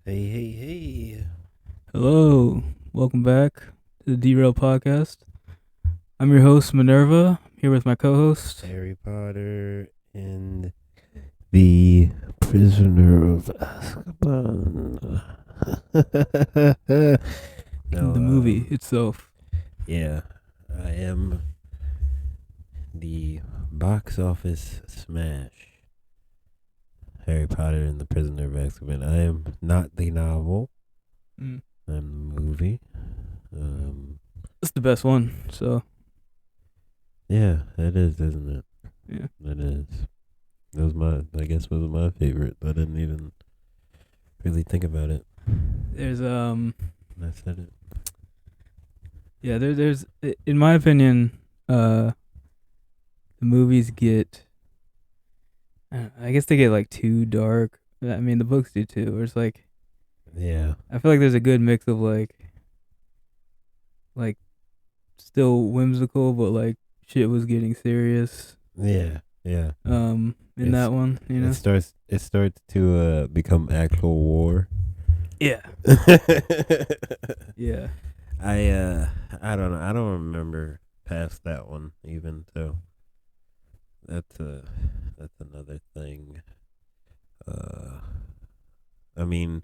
Hey, hey, hey. Hello, welcome back to the Derailed podcast. I'm your host Minerva, here with my co-host. Harry Potter and the Prisoner of Azkaban. no, The movie itself. yeah, I am the box office smash. Harry Potter and the Prisoner of Azkaban. I am not the novel. Mm. I'm the movie. It's the best one. So Yeah, it is, isn't it? yeah, It is. It was I guess, was my favorite. I didn't even really think about it. there's I said it. there's in my opinion, the movies get, I guess they get like too dark. I mean, the books do too. Where it's like Yeah. I feel like there's a good mix of like still whimsical, but like shit was getting serious. Yeah. Yeah. In It's that one, it starts to become actual war. Yeah. Yeah. I don't know. I don't remember past that one even, so that's that's another thing. Uh I mean,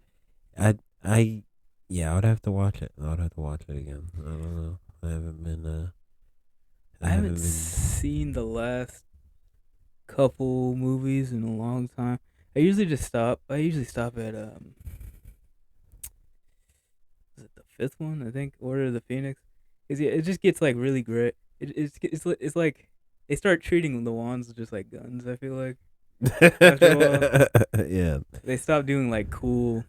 I I yeah, I would have to watch it. I would have to watch it again. I don't know. I haven't been I I haven't haven't been seen the last couple movies in a long time. I usually stop at is it the fifth one? I think Order of the Phoenix. Cause yeah, it just gets like really great. It's like they start treating the wands just like guns. I feel like after a while yeah, they stop doing like cool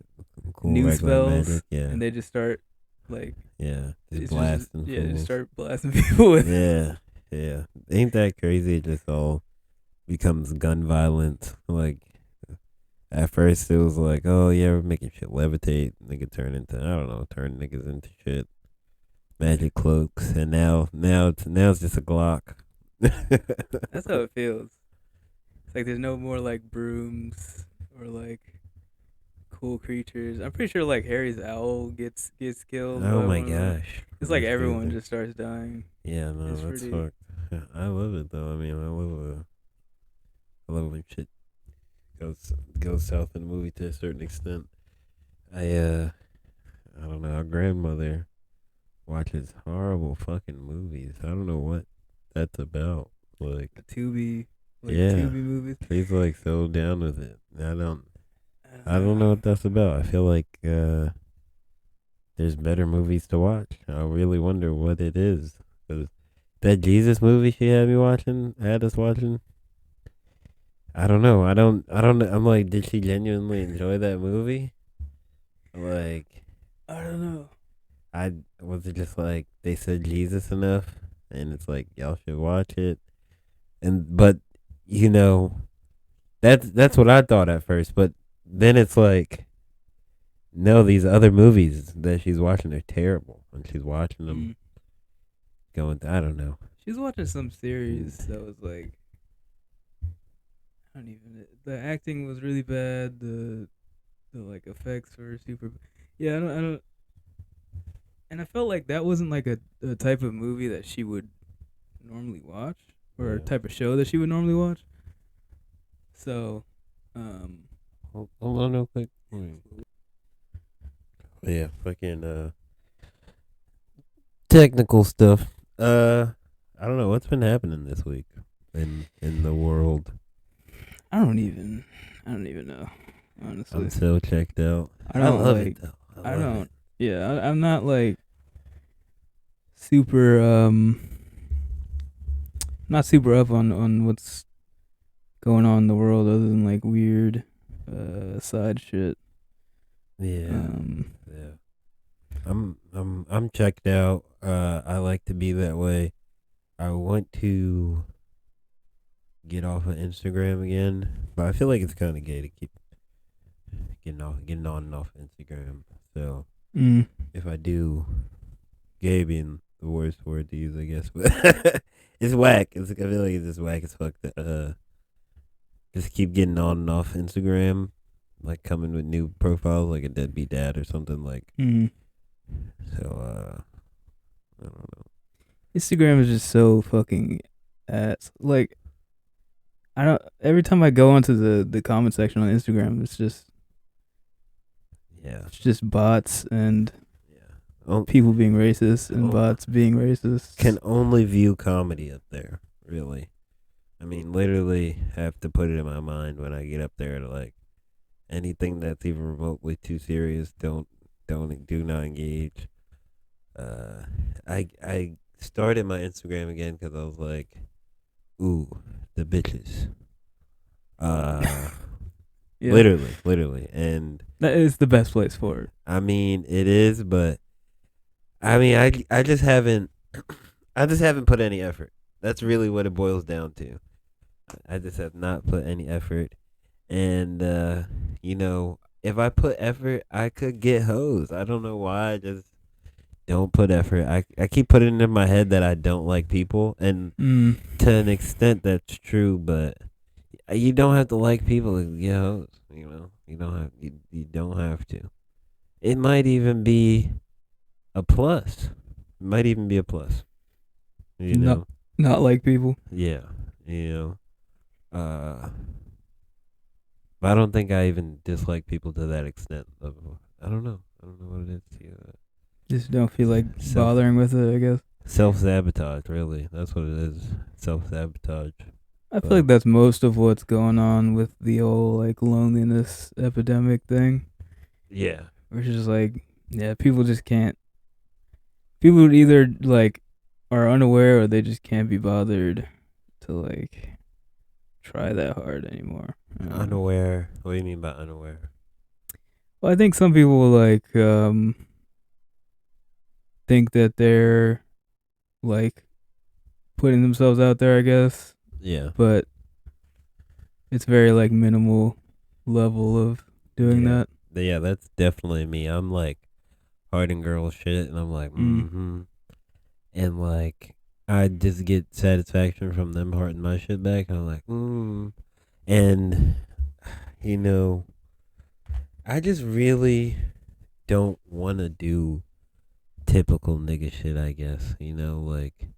cool new regular spells magic. Yeah, and they just start like yeah, just it's just blasting yeah just fools. start blasting people with. Yeah, yeah. Ain't that crazy? It just all becomes gun violence. Like at first it was like, oh yeah, we're making shit levitate. Nigga turn into, I don't know, turn niggas into shit. Magic cloaks, and now it's just a Glock. That's how it feels. It's like there's no more like brooms or like cool creatures. I'm pretty sure like Harry's owl gets killed Oh by my one of them. gosh, It's like that's everyone crazy. just starts dying. Yeah, no, It's that's pretty. fucked. I love it though. I mean, I love when shit goes south in the movie to a certain extent. I I don't know. Our grandmother watches horrible fucking movies. I don't know what that's about. Like, Tubi, like yeah, Tubi movies. she's like so down with it. I don't I know. don't know what that's about. I feel like there's better movies to watch. I really wonder what it is. 'Cause that Jesus movie she had us watching. I don't know. I don't. I'm like, did she genuinely enjoy that movie? Like, I don't know. I was it just like they said Jesus enough, and it's like y'all should watch it. And but you know that's what I thought at first. But then it's like, no, these other movies that she's watching are terrible, and she's watching them Mm. going. I don't know. She was watching some series that was like I don't even. The acting was really bad. The like effects were super. Yeah, I don't. And I felt like that wasn't like a type of movie that she would normally watch or a Yeah. type of show that she would normally watch. So, um, Hold on real quick. Yeah, fucking technical stuff. I don't know what's been happening this week in the world. I don't even know. I'm Honestly, so checked out. I I don't love it like. though. I I love it. don't. Yeah, I'm not like super. Not super up on what's going on in the world other than like weird, side shit. Yeah, Um, yeah. I'm checked out. I like to be that way. I want to get off of Instagram again, but I feel like it's kind of gay to keep getting on and off Instagram. So mm, if I do, gay being the worst word to use, I guess, but it's whack. I feel like it's just whack as fuck to just keep getting on and off Instagram. like coming with new profiles, like a deadbeat dad or something. Like Mm. so. I don't know. Instagram is just so fucking ass. Like I don't. Every time I go onto the comment section on Instagram, Yeah. it's just bots and Yeah. people being racist and bots being racist. Can only view comedy up there, really. I mean, literally have to put it in my mind when I get up there to like anything that's even remotely too serious. Do not engage. I started my Instagram again because I was like, ooh, the bitches. Yeah, literally, and that is the best place for it. I mean it is, but I mean I just haven't I just haven't put any effort. That's really what it boils down to. I just have not put any effort, and you know, if I put effort, I could get hoes. I don't know why. I just don't put effort. I keep putting it in my head that I don't like people, and to an extent that's true, but you don't have to like people to get hoes. You know, you don't have to. It might even be a plus. It might even be a plus. You Not know. not like people. Yeah. You know. But I don't think I even dislike people to that extent. I don't know. I don't know what it is to you. Just don't feel like Self bothering with it. I guess. self sabotage. Really, that's what it is. Self sabotage. I feel like that's most of what's going on with the whole like loneliness epidemic thing. Yeah. Which is like, yeah, people just can't. People either like are unaware or they just can't be bothered to like try that hard anymore. Unaware. What do you mean by unaware? Well, I think some people like think that they're like putting themselves out there, I guess, Yeah. but it's very like minimal level of doing that. Yeah, that's definitely me. I'm like harding girl shit, and I'm like, and like I just get satisfaction from them hearting my shit back, and I'm like, and you know, I just really don't want to do typical nigga shit. I guess like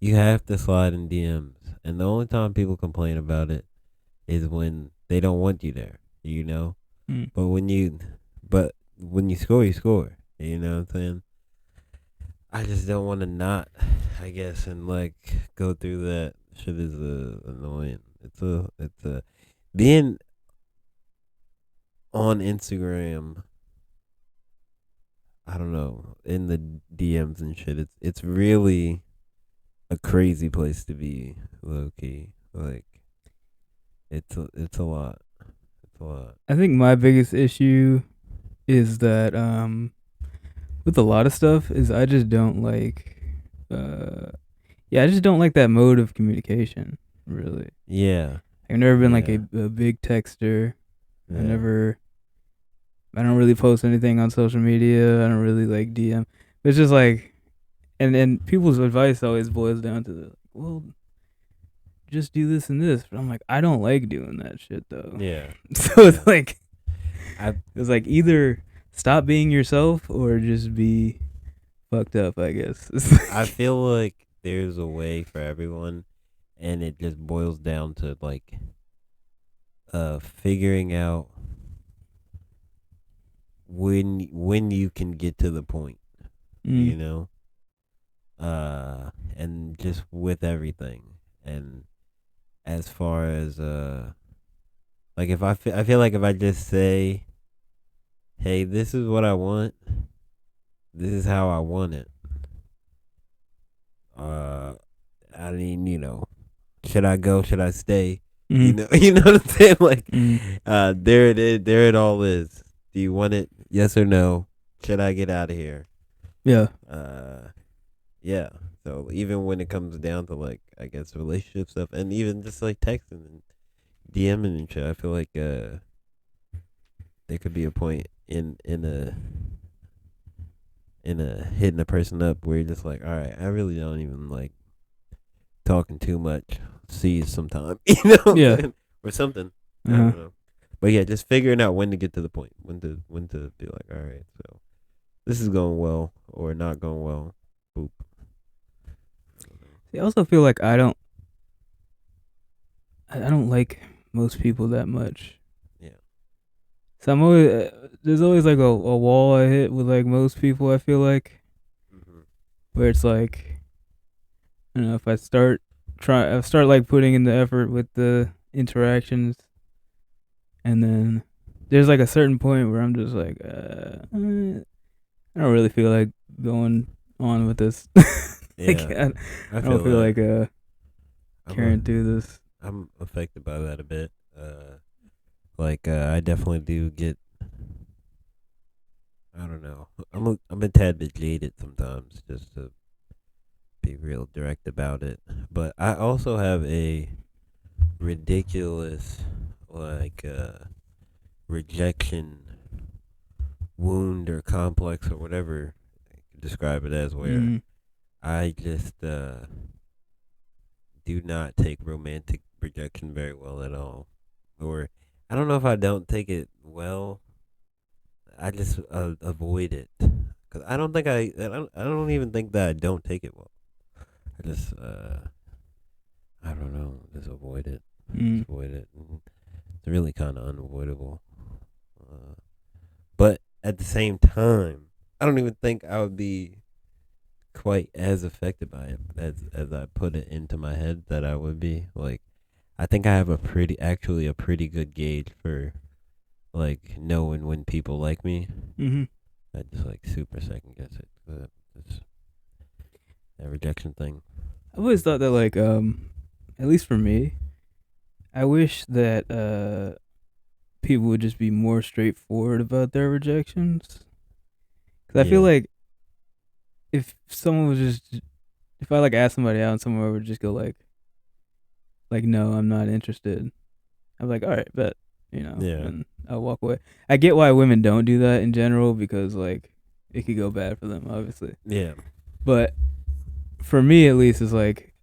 you have to slide in DMs, and the only time people complain about it is when they don't want you there. You know. Mm. But when you score, you score. You know what I'm saying? I just don't want to not, I guess, and like go through that shit is annoying. It's a being on Instagram. I don't know, in the DMs and shit. It's really a crazy place to be, low key. Like it's a lot. It's a lot. I think my biggest issue is that with a lot of stuff is I just don't like I just don't like that mode of communication, really. Yeah. I've never been like a big texter. Yeah. I don't really post anything on social media. I don't really like DM. It's just like and people's advice always boils down to well, just do this and this. But I'm like, I don't like doing that shit though. Yeah. So it's like it's like either stop being yourself or just be fucked up, I guess. I feel like there's a way for everyone, and it just boils down to like figuring out when you can get to the point, you know, and just with everything, and as far as like if I feel like if I just say, hey, this is what I want, this is how I want it. I mean, should I go? Should I stay? You know what I'm saying? Like, there it is. There it all is. Do you want it? Yes or no? Should I get out of here? Yeah. Yeah. So even when it comes down to like, I guess relationship stuff, and even just like texting and DMing and shit, I feel like there could be a point in a hitting a person up where you're just like, all right, I really don't even like talking too much. See you sometime, you know? Yeah. Or something. Uh-huh. I don't know. But yeah, just figuring out when to get to the point, when to be like, all right, so this is going well or not going well. Boop. I also feel like I don't like most people that much. Yeah. So I'm always there's always like a wall I hit with like most people. I feel like Mm-hmm. where it's like, if I start like putting in the effort with the interactions, and then there's like a certain point where I'm just like, I don't really feel like going on with this. Like, Yeah, I I don't feel feel that. like I'm carrying through this. I'm affected by that a bit. I definitely do get. I don't know. I'm a tad bit jaded sometimes, just to be real direct about it. But I also have a ridiculous rejection wound or complex or whatever you could describe it as, where Mm. I just do not take romantic rejection very well at all. Or I don't know if I don't take it well. I just avoid it because I don't think I don't even think that I don't take it well. I just I don't know, just avoid it. Mm. Just avoid it. It's really kind of unavoidable. Uh, but at the same time, I don't even think I would be quite as affected by it as I put it into my head that I would be. Like, I think I have actually a pretty good gauge for like knowing when people like me. Mm-hmm. I just like super second guess it. It's that rejection thing. I've always thought that like at least for me, I wish that people would just be more straightforward about their rejections. Cause I feel Yeah, like if someone was just if I like asked somebody out and someone would just go like no, I'm not interested. I'm like, all right, bet, yeah, and I'll walk away. I get why women don't do that in general because like it could go bad for them, obviously. yeah, But for me at least, it's like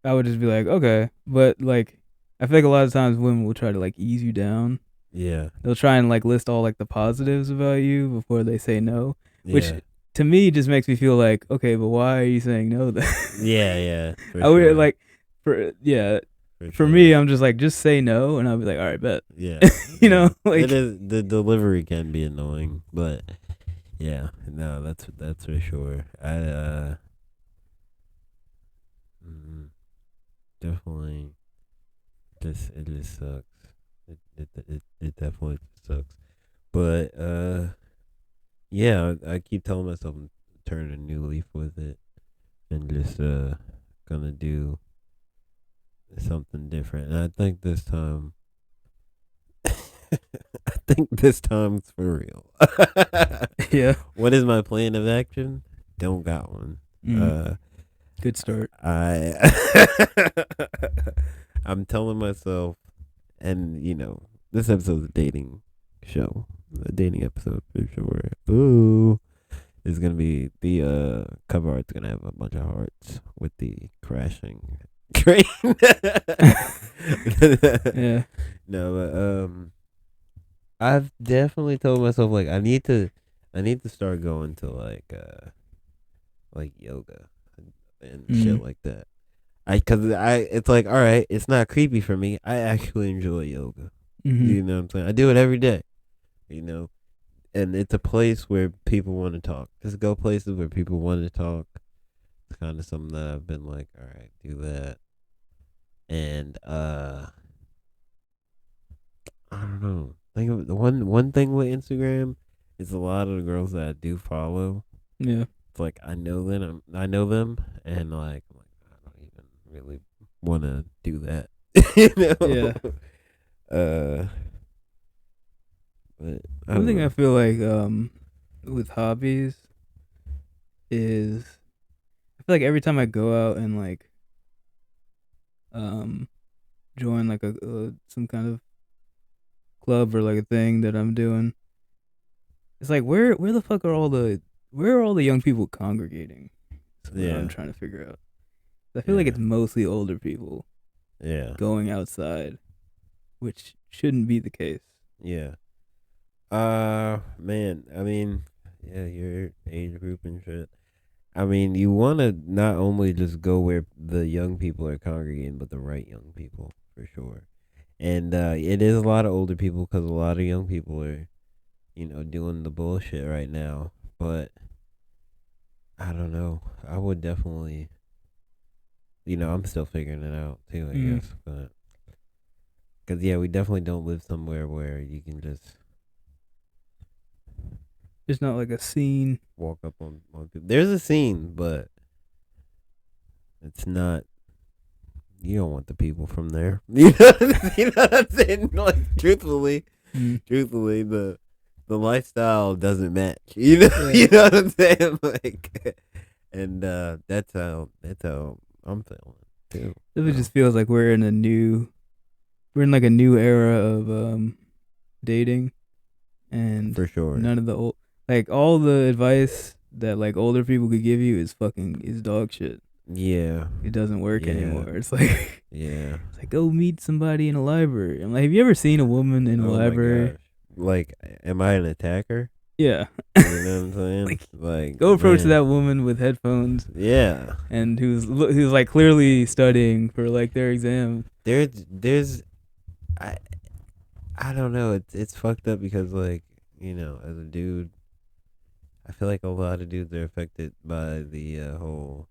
I would just be like, okay, but like I feel like a lot of times women will try to like ease you down. yeah, They'll try and like list all like the positives about you before they say no, which yeah, to me just makes me feel like, okay, but why are you saying no then? yeah, yeah, for I would sure, like for yeah, for for me, sure. I'm just like just say no, and I'll be like, all right, bet. Yeah, yeah. It Like is, the delivery can be annoying, but yeah, no, that's for sure. Mm, definitely, it just sucks. It definitely sucks. But yeah, I keep telling myself I'm turning a new leaf with it and just gonna do something different. And I think this time, I think this time's for real. yeah, What is my plan of action? Don't got one. mm, Uh, good start. I'm telling myself, and this episode's a dating show, a dating episode for sure. Ooh, it's gonna be the cover art's gonna have a bunch of hearts with the crashing train. Yeah. No, but I've definitely told myself like I need to start going to like yoga and shit Mm. like that. It's like, all right, it's not creepy for me. I actually enjoy yoga. Mhm. You know what I'm saying? I do it every day. You know, and it's a place where people want to talk. Just go places where people want to talk. It's kind of something that I've been like, all right, do that. And I don't know. Think of the one thing with Instagram is a lot of the girls that I do follow. Yeah. It's like I know them, and like I'm like I don't even really want to do that. you Yeah. know. Uh, but I One don't thing I know. feel like with hobbies is I feel like every time I go out and like um join like a some kind of club or like a thing that I'm doing, it's like where the fuck are where are all the young people congregating? That's what I'm Yeah, trying to figure out. I feel like yeah, it's mostly older people yeah, going outside, which shouldn't be the case. Yeah. Man. I mean, yeah, your age group and shit. I mean, you want to not only just go where the young people are congregating, but the right young people for sure. And it is a lot of older people because a lot of young people are, doing the bullshit right now. But I don't know. I would definitely, I'm still figuring it out too, I Mm. guess. But because yeah, we definitely don't live somewhere where you can just There's not like a scene. walk up on people. There's a scene, but it's not. You don't want the people from there. You know what I'm saying? Like Mm. truthfully, the lifestyle doesn't match. You know, Yeah. you know what I'm saying? Like, and that's how I'm feeling too. It So just feels like we're in like a new era of dating, and for sure, none of the old, like, all the advice that like older people could give you is dog shit. yeah, It doesn't work yeah, anymore. It's like yeah. it's like, go meet somebody in a library. I'm like, have you ever seen a woman in a Oh my library? gosh, like, am I an attacker? Yeah. You know what I'm saying? Like, Like, go approach man, that woman with headphones yeah. and who's like clearly studying for like their exam. There's I I don't know. It's fucked up because like as a dude, I feel like a lot of dudes are affected by the whole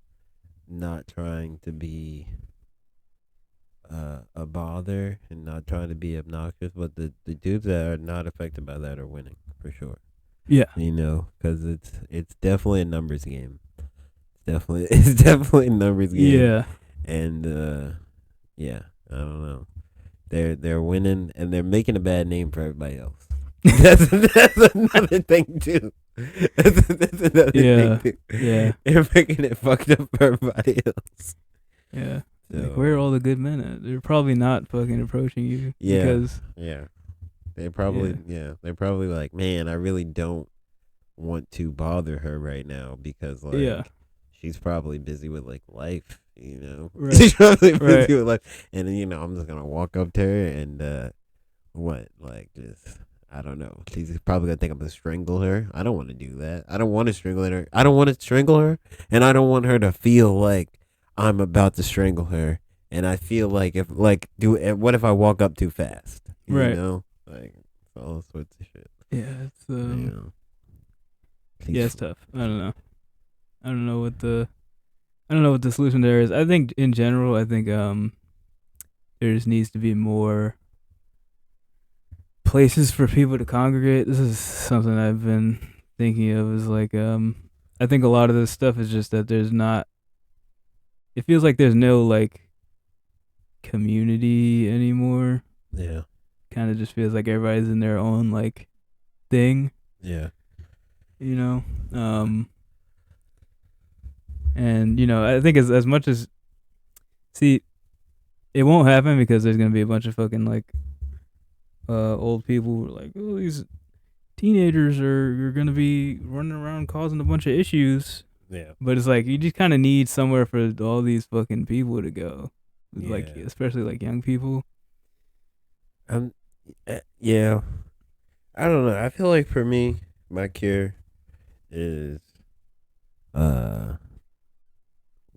not trying to be a bother and not trying to be obnoxious. But the dudes that are not affected by that are winning for sure. Yeah. Because it's definitely a numbers game. It's definitely a numbers game, Yeah. and yeah, I don't know. They're winning and they're making a bad name for everybody else. That's another thing too. That's another thing Yeah. too. Yeah. They're making it fucked up for everybody else. Yeah. Like, where are So all the good men at? They're probably not fucking approaching you yeah, because yeah. yeah. They're probably like, man, I really don't want to bother her right now because Yeah. like she's probably busy with like life, Right. she's probably Right. busy with life, and then I'm just gonna walk up to her and what like just I don't know. She's probably gonna think I'm gonna strangle her. I don't want to do that. I don't want to strangle her. I don't want to strangle her, and I don't want her to feel like I'm about to strangle her. And I feel like if like do what if I walk up too fast? Right. Like all sorts of shit. Yeah. It's You know, yeah, she's it's tough. I don't know. I don't know what the solution there is. I think in general, I think there just needs to be more places for people to congregate. This is something I've been thinking of, is like I think a lot of this stuff is just that there's not, it feels like there's no like community anymore. yeah, Kind of just feels like everybody's in their own like thing, yeah, you know. And I think as much as, see, it won't happen because there's gonna be a bunch of fucking like old people who are like, oh, these teenagers are gonna be running around causing a bunch of issues. yeah, But it's like, you just kind of need somewhere for all these fucking people to go, like, yeah. especially like young people. I'm, yeah. I don't know. I feel like for me, my cure is uh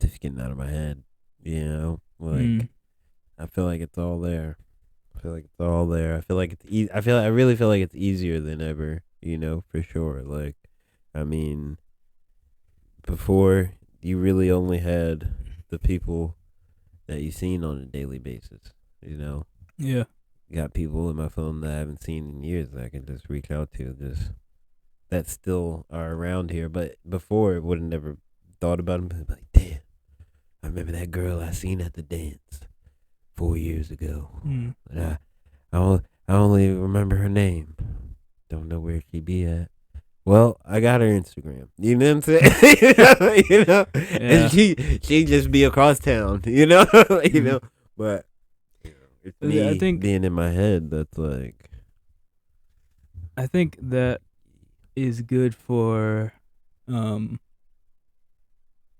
just getting out of my head. Mm. Like I feel like it's all there. I feel like it's all there. I feel like it's I really feel like it's easier than ever. For sure. Like, I mean, before you really only had the people that you seen on a daily basis. Yeah. Got people in my phone that I haven't seen in years that I can just reach out to, just that still are around here. But before, it would have never thought about them. But like, damn, I remember that girl I seen at the dance 4 years ago. Mm. But I only remember her name. Don't know where she be at. Well, I got her Instagram. You know what I'm saying? Yeah. And she just be across town. Mhm. But it's I me think being in my head. That's like, that is good for um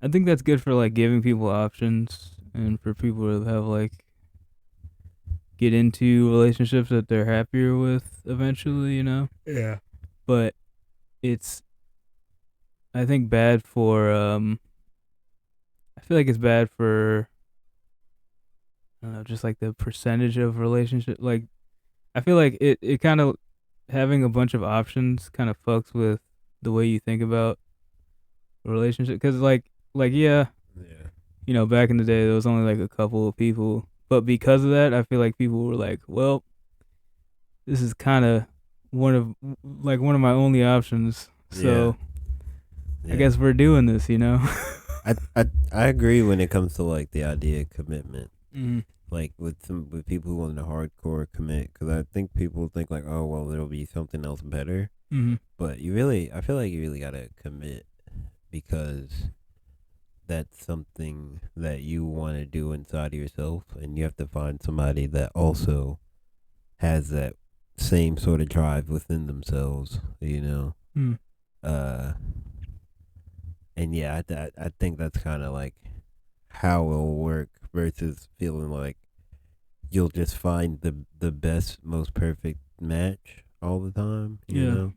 I think that's good for like giving people options and for people to have like get into relationships that they're happier with eventually, Yeah. but it's, I think, bad for I feel like it's bad for, I don't know, just like the percentage of relationship. Like, I feel like it kind of, having a bunch of options kind of fucks with the way you think about a relationship. Because yeah, Yeah. back in the day there was only like a couple of people, but because of that, I feel like people were like, well, this is kind of one of one of my only options. Yeah. So I Yeah. guess we're doing this. I agree when it comes to like the idea of commitment. Mm-hmm. Like with people who want to hardcore commit, because I think people think like, oh well, there'll be something else better. Mm-hmm. But I feel like you really gotta commit because that's something that you want to do inside of yourself, and you have to find somebody that also has that same sort of drive within themselves. Mm-hmm. Uh, and yeah, I think that's kind of like how it'll work versus feeling like you'll just find the best, most perfect match all the time. Yeah.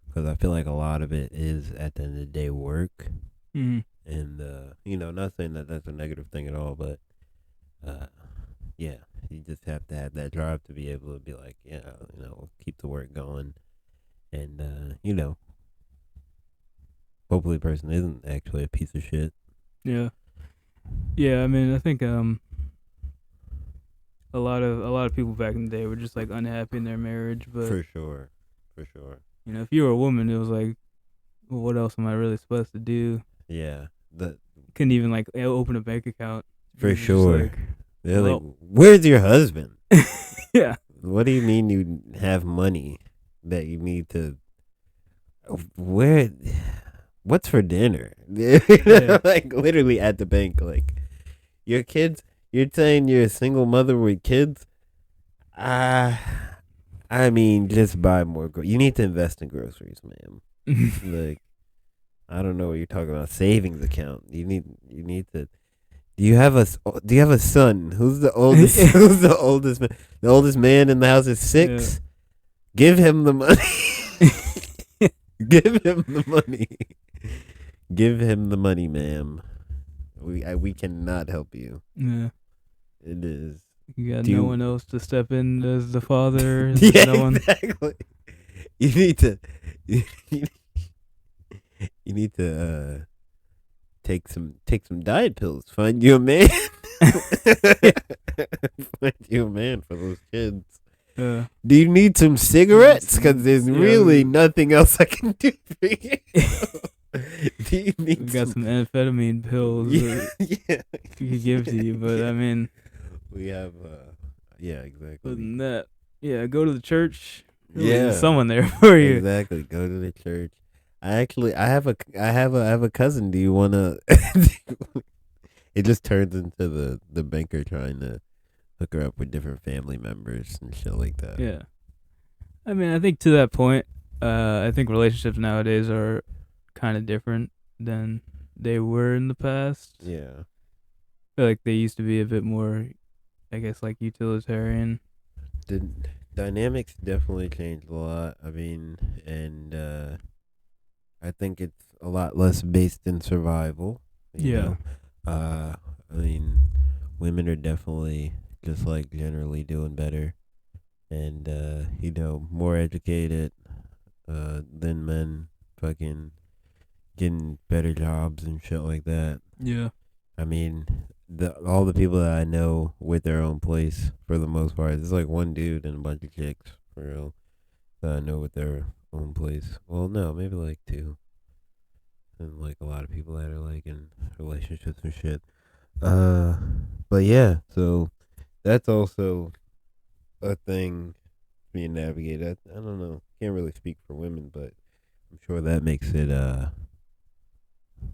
Because I feel like a lot of it is at the end of the day work, Mm-hmm. and not saying that that's a negative thing at all, but uh, yeah, you just have to have that drive to be able to be like, yeah, keep the work going, and hopefully, the person isn't actually a piece of shit. Yeah. Yeah. I mean, I think a lot of people back in the day were just like unhappy in their marriage, but For sure, for sure. if you were a woman, it was like, well, what else am I really supposed to do? Yeah, the Couldn't even like open a bank account. It for was just sure. like, They're like, well, where's your husband? yeah, What do you mean you have money that you need to? Where? What's for dinner? yeah, Like literally at the bank. Like your kids. You're saying you're a single mother with kids. Ah, I mean, just buy more. You need to invest in groceries, ma'am. Like I don't know what you're talking about. Savings account. You need to. Do you have a son? Who's the oldest? Who's the oldest man? The oldest man in the house is yeah. 6. Give him the money. Give him the money. Give him the money, ma'am. We cannot help you. Yeah. It is. You got Do no you? one else to step in as the father. Yeah, No one. exactly. You need to. You need to take some diet pills. Find you a man. Find you a man for those kids. Do you need some cigarettes? Because there's really nothing else I can do for you. Do you need we got some amphetamine pills Yeah, we could give to you, but I mean, we have. Yeah, other exactly. than that, yeah, go to the church. Yeah, There's someone there for you. exactly. Go to the church. I have a cousin. Do you wanna? It just turns into the banker trying to hook her up with different family members and shit like that. Yeah. I mean, I think to that point, I think relationships nowadays are kind of different than they were in the past. Yeah. I feel like they used to be a bit more, I guess, like utilitarian. The dynamics definitely changed a lot. I mean, and I think it's a lot less based in survival. You know? I mean, women are definitely just like generally doing better, and more educated than men. Fucking getting better jobs and shit like that. Yeah. I mean, all the people that I know with their own place for the most part, there's like one dude and a bunch of chicks for real that I know with their own place. Well, no, maybe like 2, and like a lot of people that are like in relationships and shit. But yeah, so that's also a thing being navigated. I don't know, can't really speak for women, but I'm sure that makes it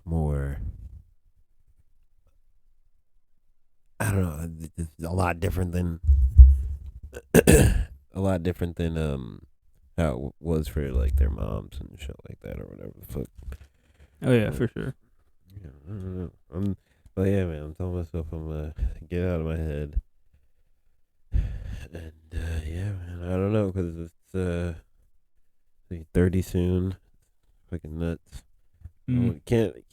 more. I don't know. It's a lot different than how it was for like their moms and shit like that or whatever the fuck. Oh yeah, for sure. Yeah, I don't know. But yeah, man, I'm telling myself I'm gonna get out of my head. And yeah, man, I don't know because it's 30 soon. Fucking nuts. Mm.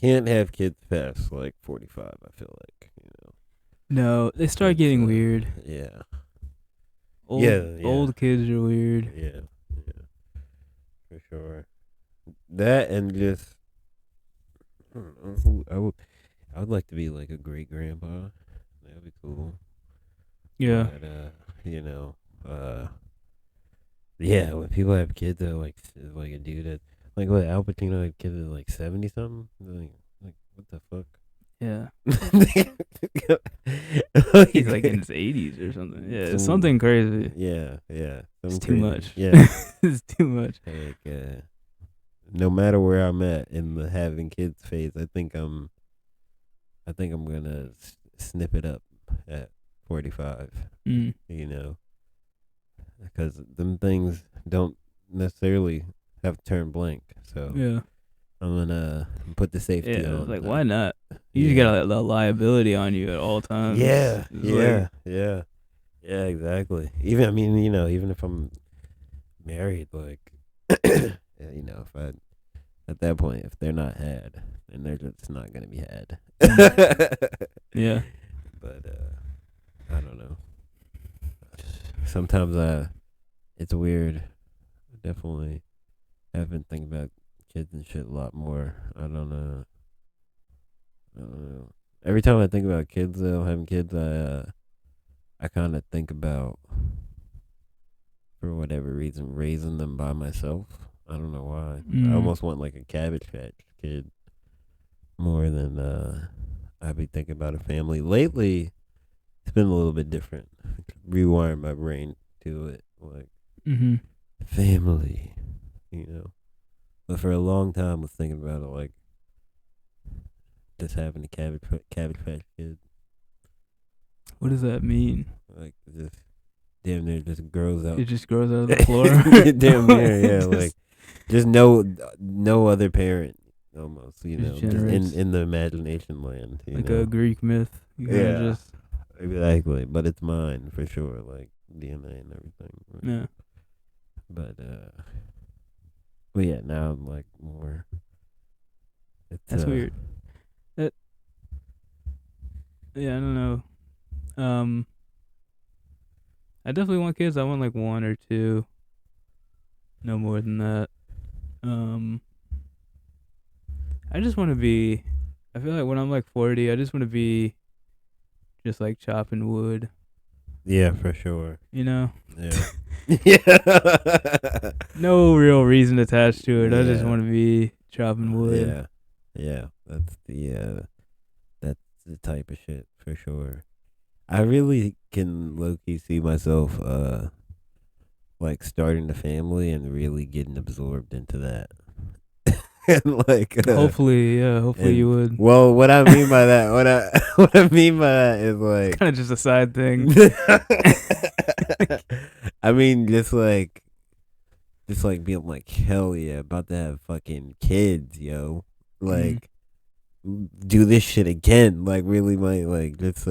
Can't have kids past like 45. I feel like No, they start it's getting weird. yeah Old kids are weird. yeah for sure. That and just I don't know. I would like to be like a great grandpa. That would be cool. Yeah. But you know, yeah, when people have kids that like a dude that like what Al Pacino had kids at like 70 something. Like what the fuck? Yeah. Like, He's like in his 80s or something. Yeah, it's some something crazy. yeah It's something too crazy. much. Yeah, It's too much. like no matter where I'm at in the having kids phase, I think I'm gonna snip it up at 45. Mm. You know, because them things don't necessarily have to turn blank. So Yeah. I'm gonna put the safety Yeah. on. Like, why not? You just Yeah. got a liability on you at all times. Yeah. It's Yeah. Yeah. Yeah. Exactly. Even I mean, even if I'm married, like, yeah, if I at that point, if they're not had, then they're just not gonna be had. Yeah. But I don't know. Sometimes it's weird. Definitely have been thinking about kids and shit a lot more. I don't know. I don't know. Every time I think about kids, though, having kids, I kind of think about, for whatever reason, raising them by myself. I don't know why. I Mm. almost want like a Cabbage Patch Kid more than I'd be thinking about a family. Lately, it's been a little bit different. Rewiring my brain to it, like Mm-hmm. family, But for a long time, I was thinking about it like just having a Cabbage Patch Kid. What does that mean? Like just damn near just grows out. It just grows out of the floor. Damn near, yeah. Like just no other parent almost, just generates. in the imagination land. Like a Greek myth. You kinda Yeah. just Exactly. But it's mine for sure, like DNA and everything. yeah. But but yeah, now I'm like more it's That's weird. That yeah, I don't know. I definitely want kids. I want like one or two. No more than that. Um I just wanna be I feel like when I'm like 40, I just wanna be just like chopping wood, yeah, for sure. you know? Yeah. Yeah. No real reason attached to it. I just Yeah. wanna be chopping wood. Yeah. Yeah. That's the type of shit for sure. I really can low key see myself like starting a family and really getting absorbed into that. And like Hopefully, yeah, hopefully you and would. well what I mean by that what I mean by that is like Kinda just a side thing. I mean just like being like hell yeah about to have fucking kids, yo. Mm. Like do this shit again. Like really might like just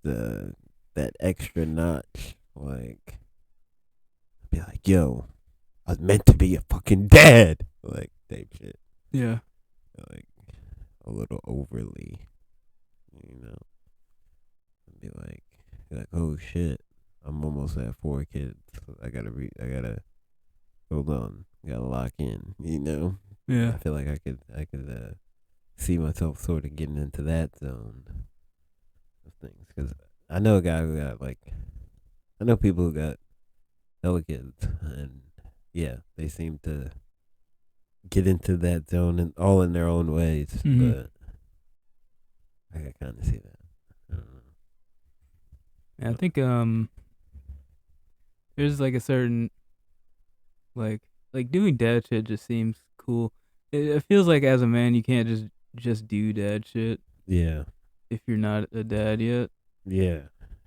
that extra notch. Like be like, yo, I was meant to be a fucking dad. Like type shit. Yeah. Like a little overly, you know. Be like, oh shit, I'm almost at 4 kids. I gotta hold on, gotta lock in. Yeah. I feel like I could see myself sort of getting into that zone of things because I know a guy who got I know people who got hella kids and yeah, they seem to get into that zone and all in their own ways, Mhm. but I can kind of see that. I don't know. Yeah, I think there's like a certain like doing dad shit just seems cool. It feels like as a man you can't just do dad shit Yeah, if you're not a dad yet. yeah,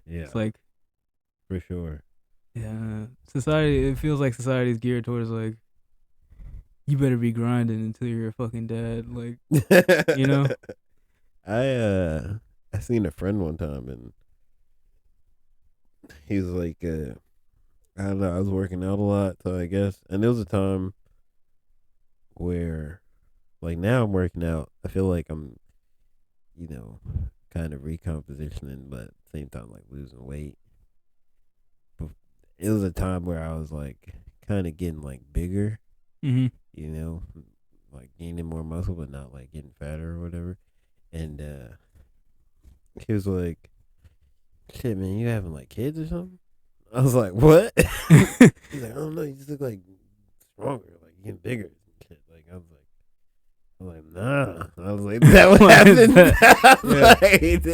yeah, It's like for sure. yeah, society. It feels like society's geared towards like you better be grinding until you're a fucking dad. Like you know. I seen a friend one time and he was like, I don't know. I was working out a lot, so I guess, and there was a time where, like, now I'm working out. I feel like I'm, you know, kind of recompositioning, but at the same time, like losing weight. But it was a time where I was like, kind of getting like bigger, Mm-hmm. you know, like gaining more muscle, but not like getting fatter or whatever. And he was like, "Shit, man, you having like kids or something?" I was like, "What?" He's like, "I don't know. You just look like stronger, like getting bigger and shit." Like I was like, "Nah." I was like, "That what Why is happened?" that? I was like, he's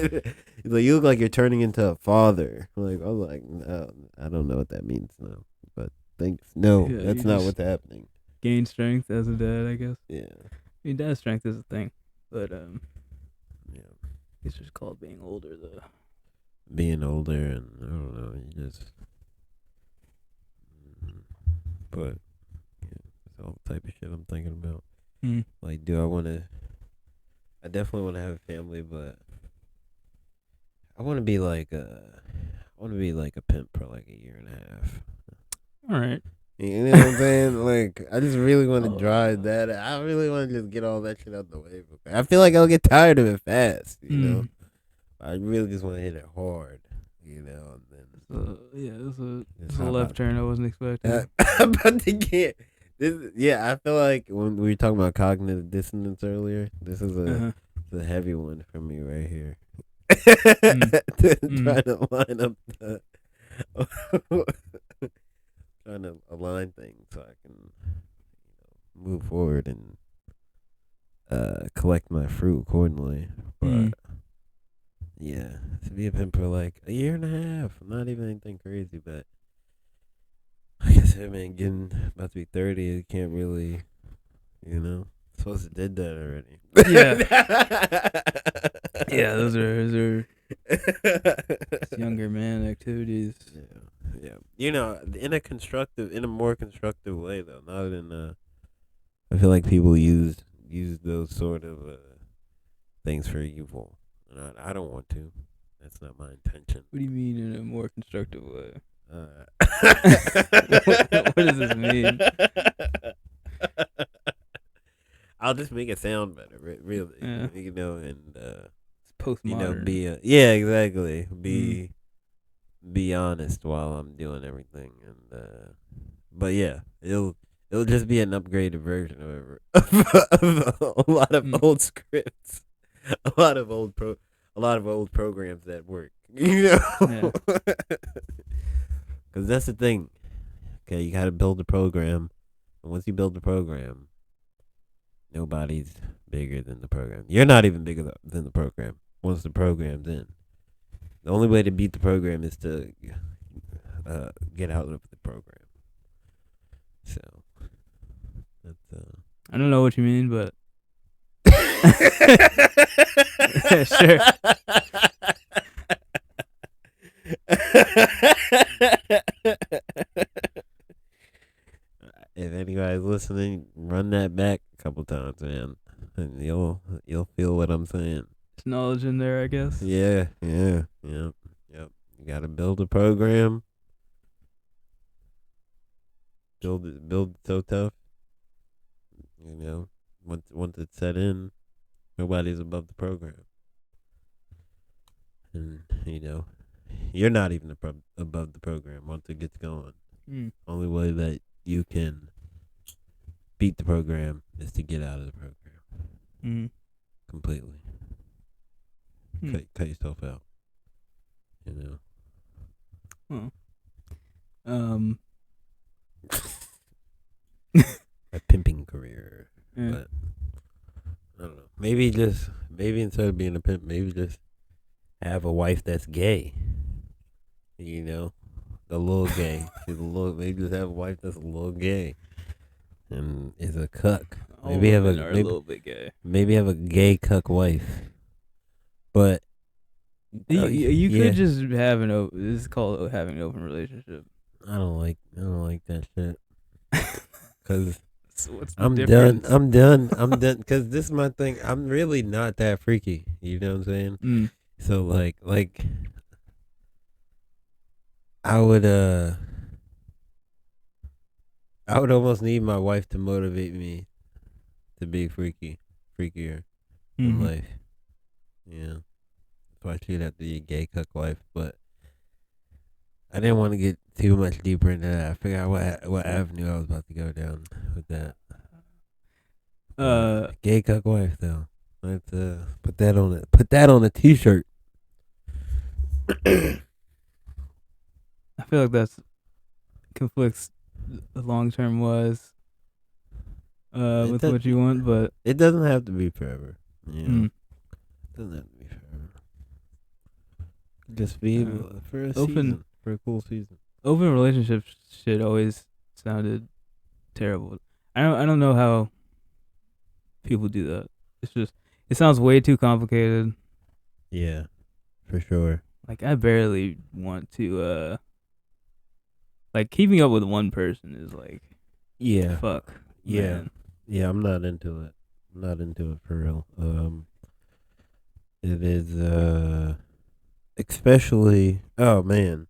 like, "You look like you're turning into a father." Like I was like, "No, I don't know what that means." No, but thanks. No, Yeah, you that's not just what's happening. gain strength as a dad, I guess. Yeah, I mean, dad strength is a thing, but yeah. it's just called being older, though. Being older and I don't know, you just. mm, But yeah, that's all the type of shit I'm thinking about. Mm. Like, do I want to? I definitely want to have a family, but I want to be like a. I want to be like a pimp for like a year and a half. All right. You know what I'm saying? Like, I just really want to drive Oh. that. I really want to just get all that shit out the way. I feel like I'll get tired of it fast. You know, Mm. I really just want to hit it hard. You know, and then Yeah, just it's a hop left out. turn I wasn't expecting. I'm about to get this. Yeah, I feel like when we were talking about cognitive dissonance earlier, this is Uh-huh. a heavy one for me right here. Mm. Trying to line up the, trying to align things so I can move forward and collect my fruit accordingly. But Mm. yeah, to be a pimp for like a year and a half, not even anything crazy, but like I said, man, getting about to be 30, you can't really, you know, supposed to did that already. Yeah. Yeah, those are younger man activities. Yeah, yeah. In a more constructive way though. Not in a. I feel like people use those sort of things for evil, and I don't want to. That's not my intention. What do you mean in a more constructive way? What does this mean? I'll just make it sound better, really. Yeah, You know, and it's postmodern. yeah, exactly. Mm. Be honest while I'm doing everything, and but yeah, it'll just be an upgraded version of a lot of Mm. old scripts, a lot of a lot of old programs that work. You Yeah. know, because that's the thing. Okay, you got to build a program, and once you build the program, nobody's bigger than the program. You're not even bigger than the program once the program's in. The only way to beat the program is to get out of the program. So that's I don't know what you mean, but sure. If anybody's listening, run that back a couple times, man, and you'll feel what I'm saying. There's knowledge in there, I guess. Yeah, yeah, yeah, yep. You got to build a program. Build it so tough. You know, once it's set in, nobody's above the program, and you know, you're not even above the program once it gets going. Mm. Only way that you can beat the program is to get out of the program Mm. completely. Cut yourself out. You know. Oh. A pimping career, Yeah. but I don't know. Maybe instead of being a pimp, maybe just have a wife that's gay. You know, a little gay. She's a little. Maybe just have a wife that's a little gay, and is a cuck. All Maybe have women are a little bit gay. Maybe have a gay cuck wife. But You could just have this is called having an open relationship. I don't like that shit. Cause So what's the difference? I'm done. Cause this is my thing. I'm really not that freaky. You know what I'm saying? Mm. So like I would I would almost need my wife to motivate me to be freakier in Mm-hmm. life. Yeah. So I should have to be a gay cuck wife, but I didn't want to get too much deeper into that. I figured out what avenue I was about to go down with that. Uh, Gay cuck wife though. Let's put that on it. Put that on a t-shirt. I feel like that's conflicts long term wise It with does, what you want, but it doesn't have to be forever. You know, mm, it doesn't have to be forever. Just be uh, for a open season, for a cool season. open relationship shit always sounded terrible. I don't know how people do that. It's just it sounds way too complicated. Yeah, for sure. Like I barely want to like keeping up with one person is like Yeah, fuck, yeah, man. yeah. I'm not into it. I'm not into it for real. It is especially. Oh man,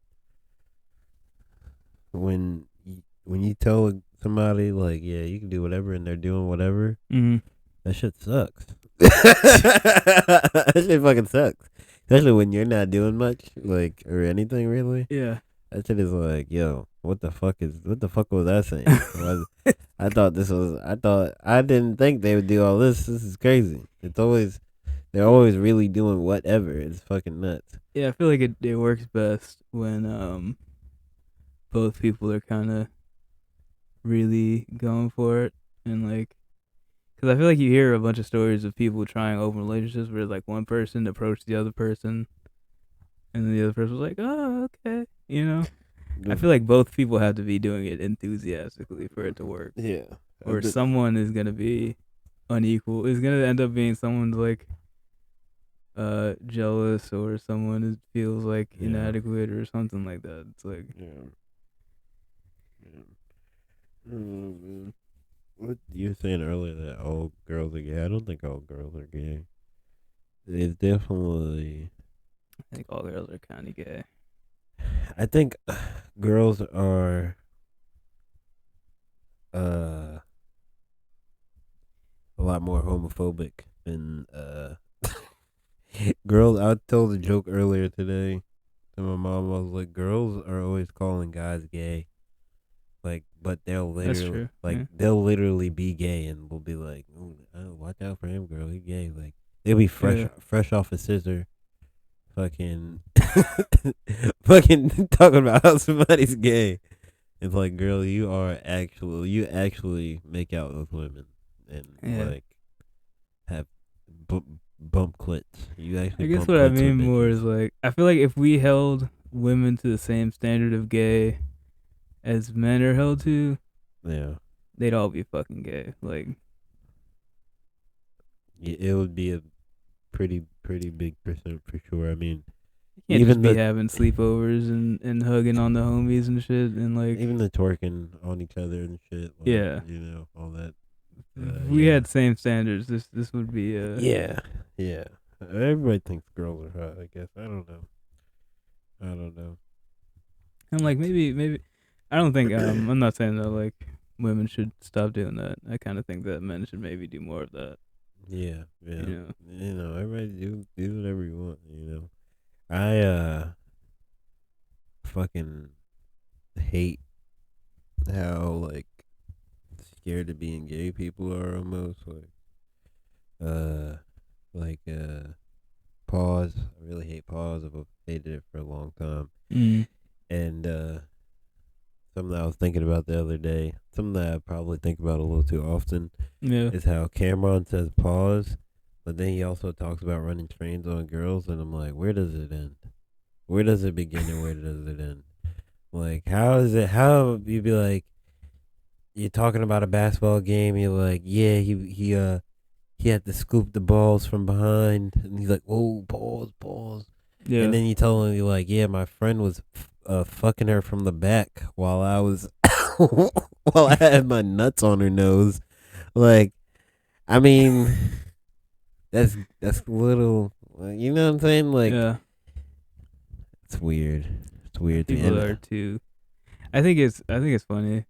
when you tell somebody like, yeah, you can do whatever, and they're doing whatever, Mm-hmm. that shit sucks. That shit fucking sucks. Especially when you're not doing much, like or anything really. Yeah. That shit is like, yo, what the fuck was I saying? I thought this was. I didn't think they would do all this. This is crazy. They're always really doing whatever. It's fucking nuts. Yeah, I feel like it works best when both people are kind of really going for it and like because I feel like you hear a bunch of stories of people trying open relationships where like one person approached the other person and then the other person was like, oh, okay, you know. I feel like both people have to be doing it enthusiastically for it to work, Yeah. or someone is gonna be unequal. Is gonna end up being someone's like jealous or someone feels like Yeah. inadequate or something like that. It's like Yeah. Yeah. What you were saying earlier that all girls are gay? I don't think all girls are gay. It's definitely. I think all girls are kind of gay. I think girls are uh a lot more homophobic than girls. I told a joke earlier today to my mom. I was like, girls are always calling guys gay. Like, but That's true. Yeah. they'll literally be gay and we'll be like, "Ooh, oh, watch out for him, girl. He gay." Like they'll be Yeah. fresh off a scissor, fucking, fucking talking about how somebody's gay. It's like, girl, you actually make out with women and Yeah. like have bump clits. You I actually guess bump what I clits with mean more is bitches. like I feel like if we held women to the same standard of gay as men are held to, Yeah, they'd all be fucking gay. Like it would be a pretty big percent for sure. I mean, you can't just even be the having sleepovers and hugging on the homies and shit and like even the twerking on each other and shit, like yeah. all that. If we Yeah, had same standards, this would be yeah, yeah. Everybody thinks girls are hot. I guess I don't know. I don't know. I'm like maybe I don't think I'm not saying that like women should stop doing that. I kind of think that men should maybe do more of that. Yeah, You yeah. know. Everybody do whatever you want. I fucking hate how like scared of being gay people are almost uh like pause. I really hate pause. I've hated it for a long time. Mm. And something I was thinking about the other day, something that I probably think about a little too often, Yeah. is how Cameron says pause, but then he also talks about running trains on girls, and I'm like, where does it end? Where does it begin and where does it end? Like, how is it? How you be like, you're talking about a basketball game, you're like, yeah, he had to scoop the balls from behind, and he's like, whoa, pause. And Yeah. then you tell him, you're like, yeah, my friend was fucking her from the back while I was, while I had my nuts on her nose. Like, I mean, that's little, you know what I'm saying? Like, Yeah. it's weird. It's weird to me. People are too. I think it's funny.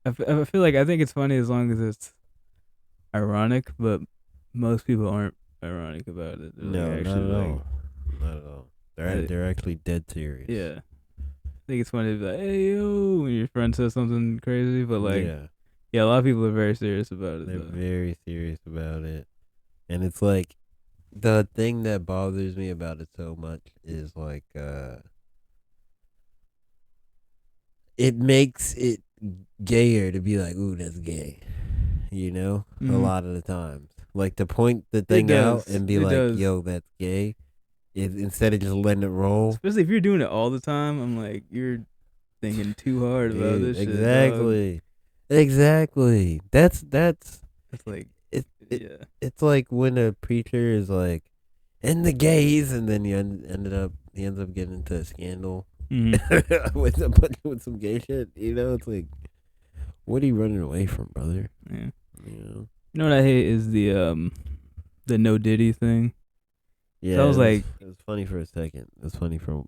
I feel like I think it's funny as long as it's ironic, but most people aren't ironic about it. They're No, like not actually at like all. Not at all. I- They're actually dead serious. yeah. I think it's funny to be like, hey yo, when your friend says something crazy, but like yeah, a lot of people are very serious about it they're though. very serious about it, and it's like the thing that bothers me about it so much is like it makes it gayer to be like, ooh, that's gay. You know, a lot of the times, like to point the thing out and be like, yo, that's gay. Instead of just letting it roll. Especially if you're doing it all the time, I'm like, you're thinking too hard about this shit. Exactly. Exactly. That's like it's like when a preacher is like, and the gays, and then he ends up getting into a scandal with some gay shit. You know, it's like, what are you running away from, brother? Yeah. You know what I hate is the no Diddy thing. Yeah, so I was like, it was funny for a second. It was funny for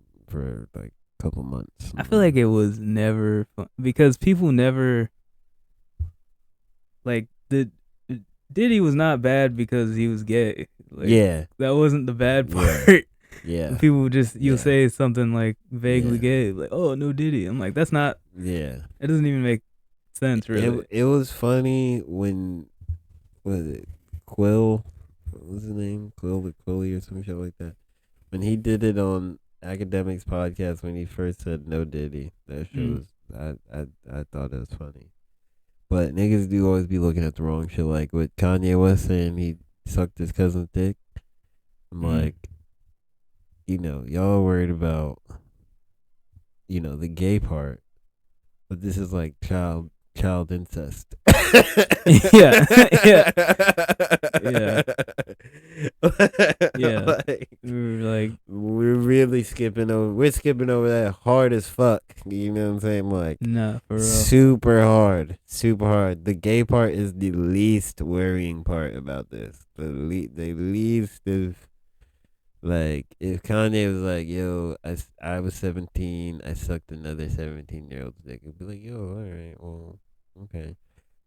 like a couple months. I feel like it was never fun because people never like the Diddy was not bad because he was gay. Like, yeah, that wasn't the bad part. Yeah, people just you'll say something like vaguely gay, like oh no Diddy. I'm like that's not. Yeah, it doesn't even make sense really. It was funny when was it Quill? What was his name? Quilly or some shit like that. When he did it on Academics podcast when he first said no Diddy, that shit was I thought it was funny. But niggas do always be looking at the wrong shit, like with Kanye West saying he sucked his cousin's dick. I'm like, you know, y'all worried about, you know, the gay part, but this is like child incest. yeah. Like we're really skipping over. We're skipping over that hard as fuck. You know what I'm saying? Like, nah, for real. super hard. The gay part is the least worrying part about this. The least of, like, if Kanye was like, yo, I was 17, I sucked another 17-year-old's dick, it'd be like, yo, all right, well, okay.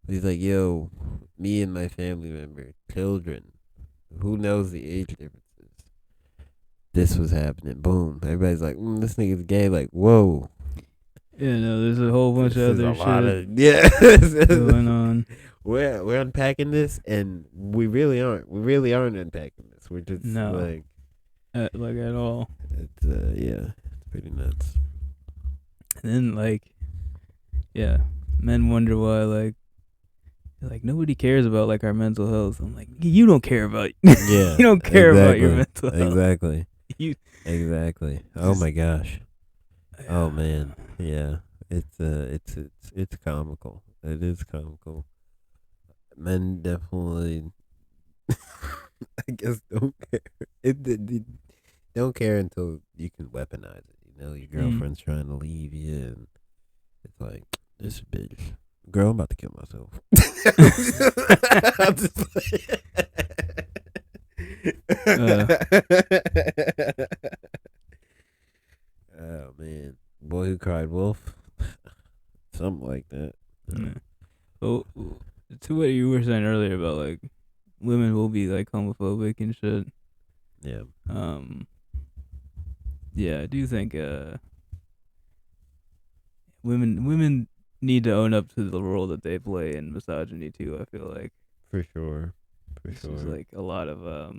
But he's like, yo, me and my family member, children, who knows the age differences? This was happening. Boom. Everybody's like, this nigga's gay. Like, whoa. Yeah, no, there's a whole bunch of other shit going on. We're unpacking this, and we really aren't. We really aren't unpacking this. We're just like at all. It's it's pretty nuts. And then men wonder why like nobody cares about like our mental health. I'm like, you don't care about you don't care about your mental health. Exactly. Exactly. Oh my gosh. Oh man. Yeah. It's comical. It is comical. Men definitely I guess don't care. It don't care until you can weaponize it. You know, your girlfriend's trying to leave you, and it's like, this bitch, girl, I'm about to kill myself. I'm just like, oh man, boy who cried wolf, something like that. Well, to what you were saying earlier about like women will be like homophobic and shit. Yeah. Yeah, I do think women need to own up to the role that they play in misogyny too. I feel like for sure. It's like a lot of a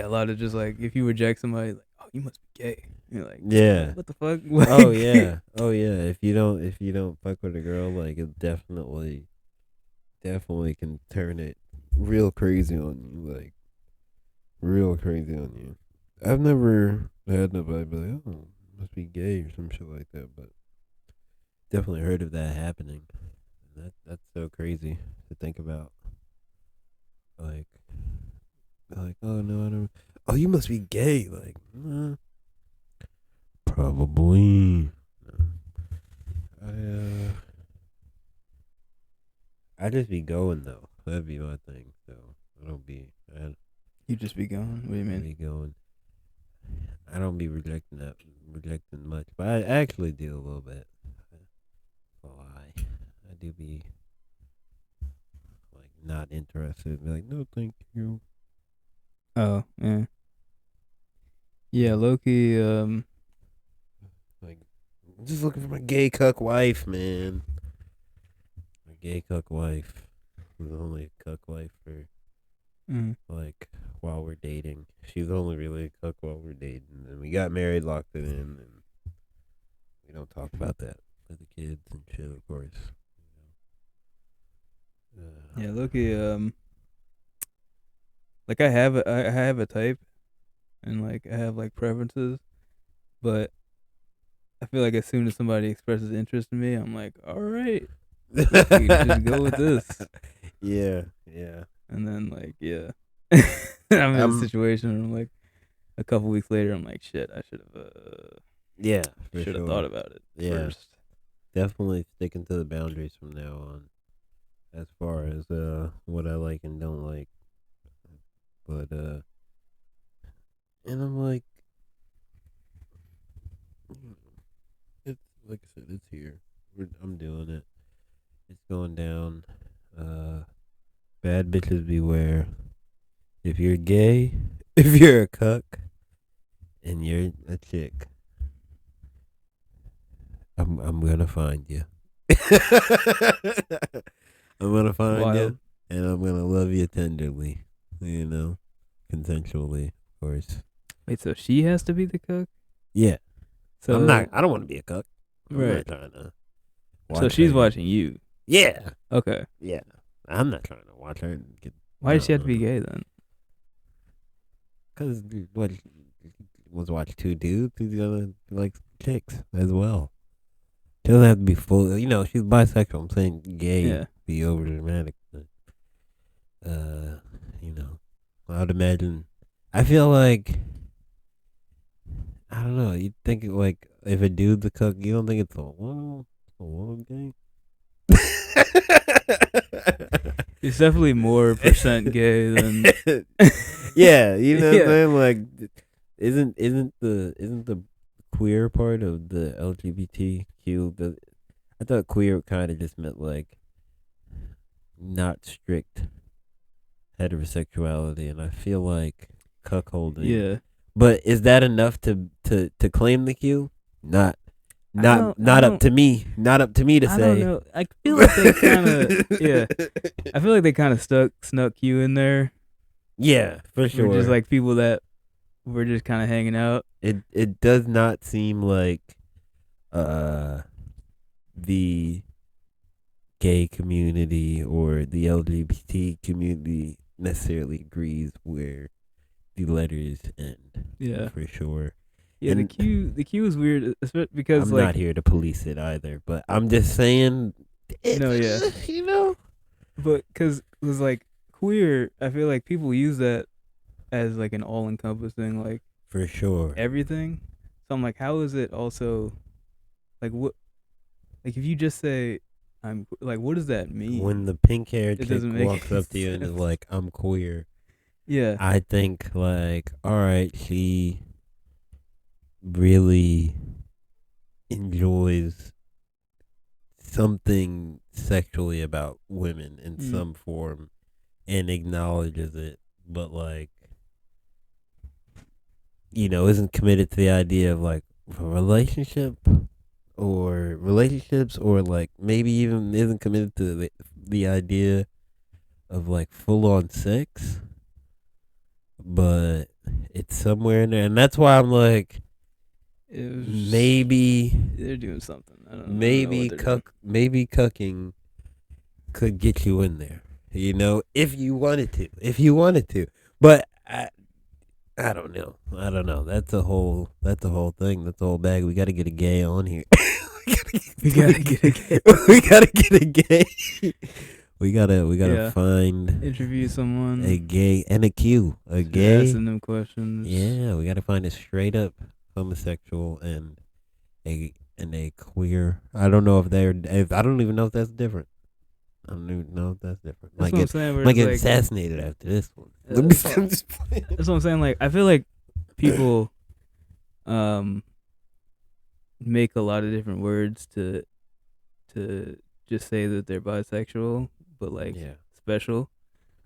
lot of just like if you reject somebody, like, oh, you must be gay. You're like, yeah, what the fuck? Oh yeah. If you don't fuck with a girl, like, it definitely can turn it real crazy on you, like real crazy on you. I've never had nobody be like, oh, must be gay or some shit like that, but definitely heard of that happening. That's so crazy to think about. Like, oh no, I don't. Oh, you must be gay. Like, probably. I just be going though. That'd be my thing. So I don't be. You just be going. What do you mean? Be going. I don't be rejecting much, but I actually do a little bit. Oh, I do be like not interested. Be like, no, thank you. Oh, yeah. Yeah, Loki, Like, I'm just looking for my gay cuck wife, man. My gay cuck wife was only a cuck wife for mm, like while we're dating. She was only really a cuck while we're dating, and we got married, locked it in, and we don't talk about that with the kids and shit, of course. yeah, Loki, like I have a type, and like I have like preferences, but I feel like as soon as somebody expresses interest in me, I'm like, all right, we could just go with this. Yeah, yeah. And then like, yeah, I'm in a Um, situation where I'm like, a couple weeks later, I'm like, shit, I yeah, for should have thought sure. about it Yeah, first. definitely sticking to the boundaries from now on, as far as what I like and don't like. But and I'm like, it's like I said, it's here. I'm doing it. It's going down. Bad bitches beware. If you're gay, if you're a cuck, and you're a chick, I'm gonna find you. I'm gonna find you, Wild. and I'm gonna love you tenderly. You know, consensually, of course. Wait, so she has to be the cook? Yeah, I'm not. So I don't want to be a cuck. I'm right. not trying to So watch she's her. watching you. Yeah, Okay. yeah. I'm not trying to watch her and get. Why does she have to No, be no. gay then? Because what was watch two dudes who's gonna like chicks as well. She doesn't have to be full. You know, she's bisexual. I'm saying gay Yeah. be over dramatic. But, you know, I would imagine. I feel like I don't know. You think like if a dude's a cook, you don't think it's a woman gay? She's definitely more percent gay than Yeah, you know what I'm yeah. saying? Like, isn't the queer part of the LGBTQ? I thought queer kind of just meant like not strict heterosexuality, and I feel like cuckolding. Yeah. But is that enough to claim the Q? Not I not up don't to me. Not up to me to I don't say. know. I feel like they kinda yeah. I feel like they kinda snuck you in there. Yeah, for We're just sure. like people that were just kinda hanging out. It does not seem like uh the gay community or the LGBT community necessarily agrees where the letters end. Yeah. For sure. Yeah, And the Q is weird because I'm not like here to police it either, but I'm just saying it's no, yeah. you know. But cuz it was like queer, I feel like people use that as like an all-encompassing like For sure. everything. So I'm like, how is it also like what? Like if you just say like, what does that When mean? the pink haired It chick doesn't make walks any up to you and is sense. like, I'm queer, Yeah, I think like, all right, she really enjoys something sexually about women in mm, some form and acknowledges it, but like, isn't committed to the idea of like a relationship or relationships, or like maybe even isn't committed to the idea of like full on sex, but it's somewhere in there. And that's why I'm like, it was just, maybe, they're doing something. I don't know what they're doing. maybe cucking could get you in there, if you wanted to, But I don't know. I don't know. That's a whole thing. That's a whole bag. We got to get a gay on here. We gotta get a gay. We gotta get a gay. We gotta Yeah, find interview a someone. gay and a Q. A Just gay. asking them questions. Yeah, we gotta find a straight up homosexual and a queer. I don't know if they're. If I don't even know if that's different. I don't even know if that's different. That's Might what I'm get saying. Where might it's get like, assassinated after this one. that's I'm just playing. what I'm saying. Like I feel like people. um make a lot of different words to just say that they're bisexual, but like Yeah. special.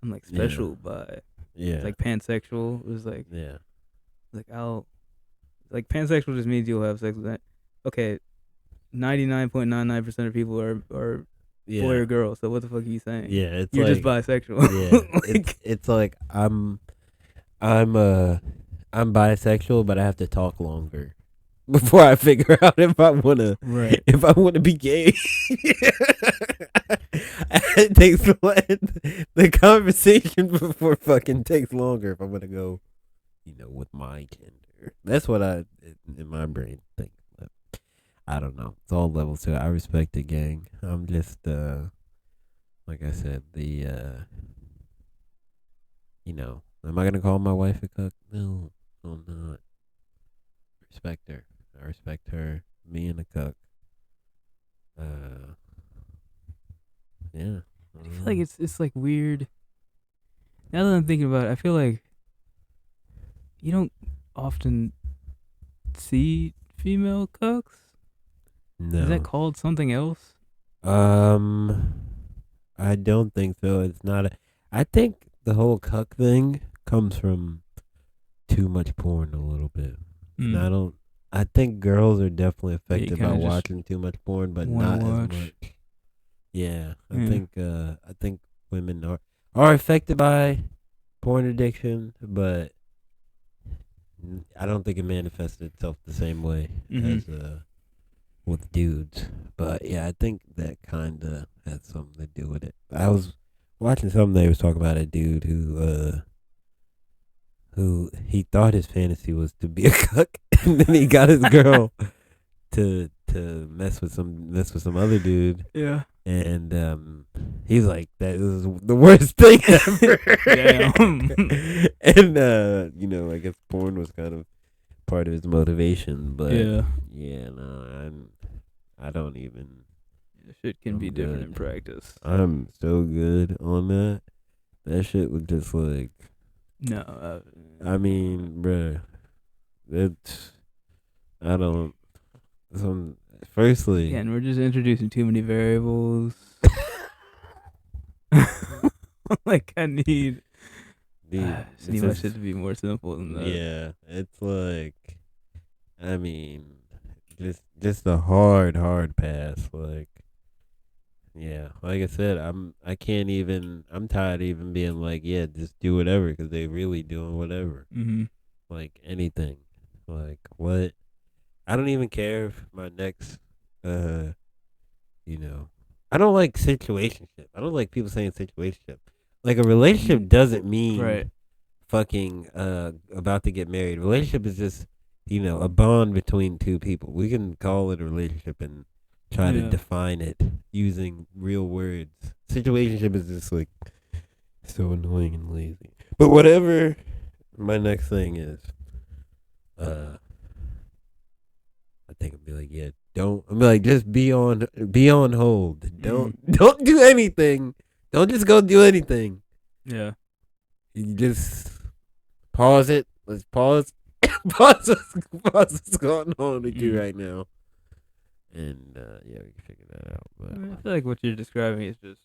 I'm like Yeah. special by Yeah. like pansexual. It was Yeah. like I'll like pansexual just means you'll have sex with that. Okay, 99.99% of people are boy Yeah. or girl. So what the fuck are you saying? Yeah. It's You're just like yeah. bisexual. It's Like it's like I'm I'm bisexual, but I have to talk longer before I figure out right. if I wanna be gay. It takes the conversation before fucking takes longer if I'm gonna go, with my gender. That's what I in my brain think. But I don't know. It's all levels to it. I respect the gang. I'm just like I said, am I gonna call my wife a cook? No, I'm not. Respect her. I respect her being a cook. Uh, yeah. I I feel don't like know. it's like weird. Now that I'm thinking about it, I feel like you don't often see female cooks. Is that No. called something else? Um, I don't think so. It's not. I think the whole cuck thing comes from too much porn a little bit, and Mm. I think girls are definitely Yeah, you affected by kind of just watching too much porn, but want to not as watch. much. Yeah, Yeah. I think women are affected by porn addiction, but I don't think it manifests itself the same way Mhm. as with dudes. But yeah, I think that kind of has something to do with it. I was watching something they was talking about a dude who he thought his fantasy was to be a cook, and then he got his girl to mess with some other dude, Yeah. and he's like, that is the worst thing ever. Damn. And I guess porn was kind of part of his motivation, but Yeah. yeah, no, I don't even. Shit can be I'm different good. in practice. I'm so good on that. That shit was just like, No. I mean, bruh, it's I don't. Some firstly, Again, we're just introducing too many variables. Like I need, dude, I just it's need my just shit to be more simple than that. yeah. It's like, I mean, just a hard pass. Like, yeah, like I said, I can't even. I'm tired of even being like, yeah, just do whatever because they really doing whatever, Mm-hmm. like anything, like what. I don't even care if my next, uh, you know, I don't like situationship. I don't like people saying situationship. Like a relationship doesn't Right. mean fucking about to get married. Relationship is just a bond between two people. We can call it a relationship and try to Yeah. define it using real words. Situationship is just like so annoying and lazy. But whatever my next thing is, uh, I think I'll be like, yeah, don't. I'll be like, just be on hold. Mm. Don't do anything. Don't just go do anything. Yeah. You just pause it. Let's pause. Pause what's going on with you Mm. right now. And yeah, we can figure that out. I But mean, I feel like what you're describing is just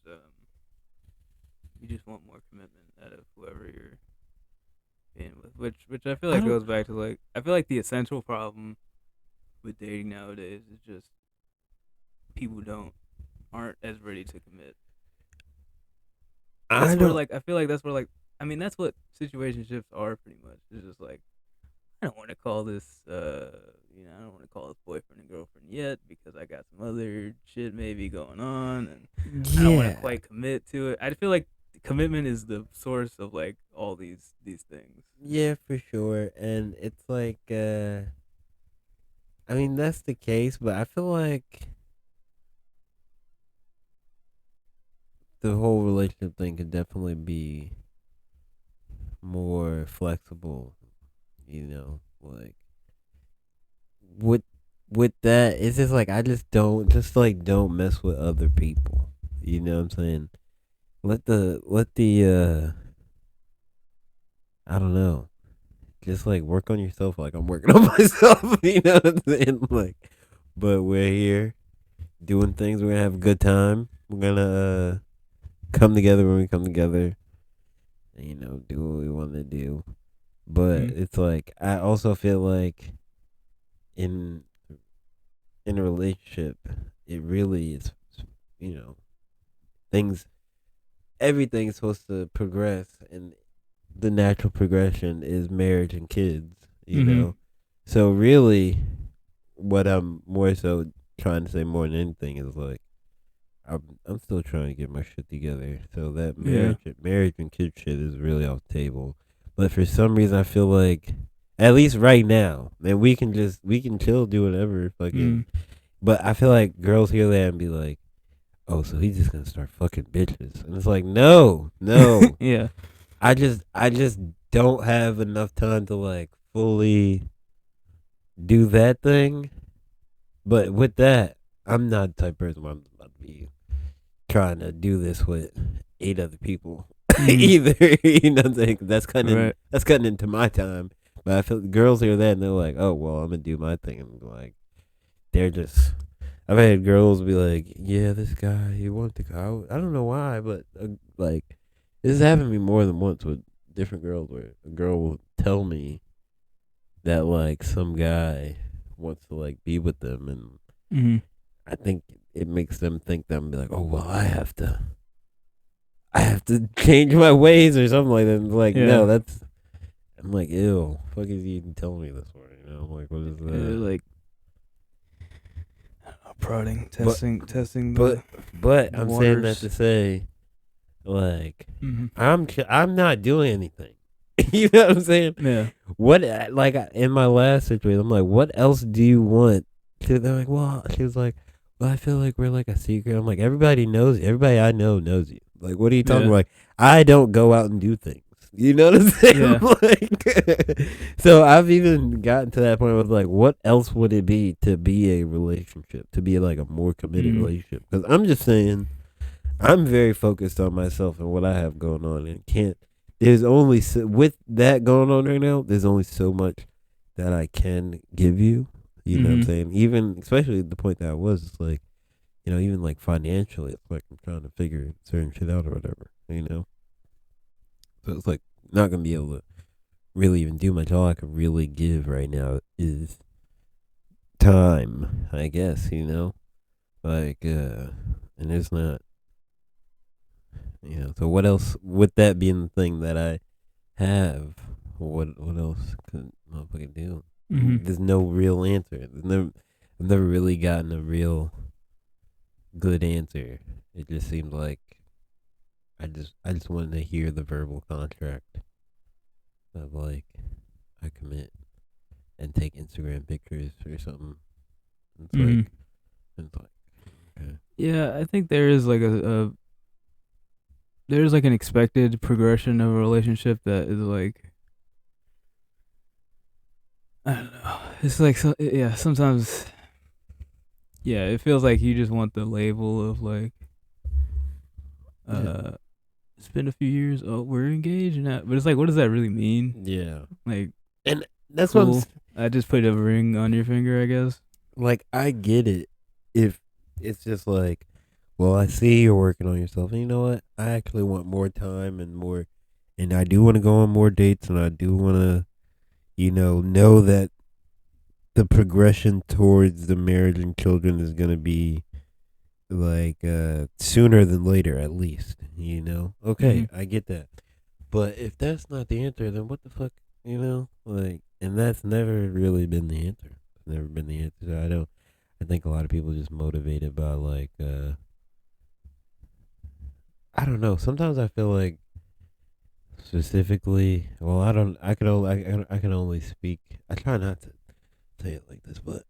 you just want more commitment out of whoever you're being with, which I feel I like don't. goes back to like I feel like the essential problem with dating nowadays is just people don't aren't as ready to commit. I That's where don't. like I feel like that's where like I mean that's what situationships are pretty much. It's just like I don't want to call this I don't want to call this boyfriend and girlfriend yet because I got some other shit maybe going on and I don't want to Yeah. quite commit to it. I feel like commitment is the source of like all these things. Yeah, for sure. And it's like, I mean, that's the case, but I feel like the whole relationship thing could definitely be more flexible. Like with with that, it's just like I just don't mess with other people. You know what I'm saying? Let the I don't know. just like work on yourself like I'm working on myself. You know what I'm saying? Like, but we're here doing things. We're gonna have a good time. We're gonna come together when we come together. And, do what we want to do. But Mm. it's like I also feel like in in a relationship, it really is. You know, things. Everything's supposed to progress, and the natural progression is marriage and kids. You Mm-hmm. know, so really, what I'm more so trying to say more than anything is like I'm still trying to get my shit together. So that Yeah. marriage and kid shit is really off the table. But for some reason, I feel like at least right now, man, we can chill, do whatever, fucking. Mm. But I feel like girls hear that and be like, "Oh, so he's just gonna start fucking bitches," and it's like, no, no. Yeah. I just don't have enough time to like fully do that thing. But with that, I'm not the type of person where I'm about to be trying to do this with 8 other people Mm. either. You know what I'm saying? 'Cause Right. that's cutting into my time. But I feel girls hear that and they're like, "Oh, well, I'm gonna do my thing." And like, they're just. I've had girls be like, "Yeah, this guy, he wanted to go out. I don't know why, but like, this has happened to me more than once with different girls where a girl will tell me that like some guy wants to like be with them, and Mm-hmm. I think it makes them think that I'm be like, oh well, I have to change my ways or something like that. And like, Yeah. no, that's I'm like, ew, fuck is he even telling me this for? I'm like, what is that? Like prodding, But testing but but the I'm saying that waters. to say, like, Mm-hmm. I'm not doing anything. You know what I'm saying? Yeah. What like in my last situation, I'm like, what else do you want? They're like, well, she was like, well, I feel like we're like a secret. I'm like, everybody knows you. Everybody I know knows you. Like, what are you talking Yeah. about? Like, I don't go out and do things. You know what I'm saying? Yeah. Like, so I've even gotten to that point with like, what else would it be to be a relationship, to be like a more committed Mm. relationship? Because I'm just saying, I'm very focused on myself and what I have going on, and can't. There's only with that going on right now. There's only so much that I can give you. You know what I'm Mm-hmm. saying? Even especially the point that I was, it's like, even like financially, it's like I'm trying to figure certain shit out or whatever. So it's like not gonna be able to really even do much. All I can really give right now is time, I guess. Like and it's not. So what else? With that being the thing that I have, what else could motherfucker do? Mm-hmm. There's no real answer. I've never really gotten a real good answer. It just seems like I just wanted to hear the verbal contract of like I commit and take Instagram pictures or something. It's Mm-hmm. like it's like okay. Yeah, I think there is like there's like an expected progression of a relationship that is like I don't know. It's like yeah, sometimes yeah, it feels like you just want the label of like Yeah. uh it's been a few years, oh we're engaged now. But it's like what does that really mean? Yeah. Like And that's what cool. I just put a ring on your finger, I guess. like I get it if it's just like, well, I see you're working on yourself, and you know what? I actually want more time and more, and I do want to go on more dates, and I do want to, know that the progression towards the marriage and children is gonna be like sooner than later, at least. Okay, Mhm. I get that, but if that's not the answer, then what the fuck, like, and that's never really been the answer. It's never been the answer. So I don't. I think a lot of people just motivated by like I don't know. Sometimes I feel like specifically. Well, I don't. I can only speak. I try not to say it like this, but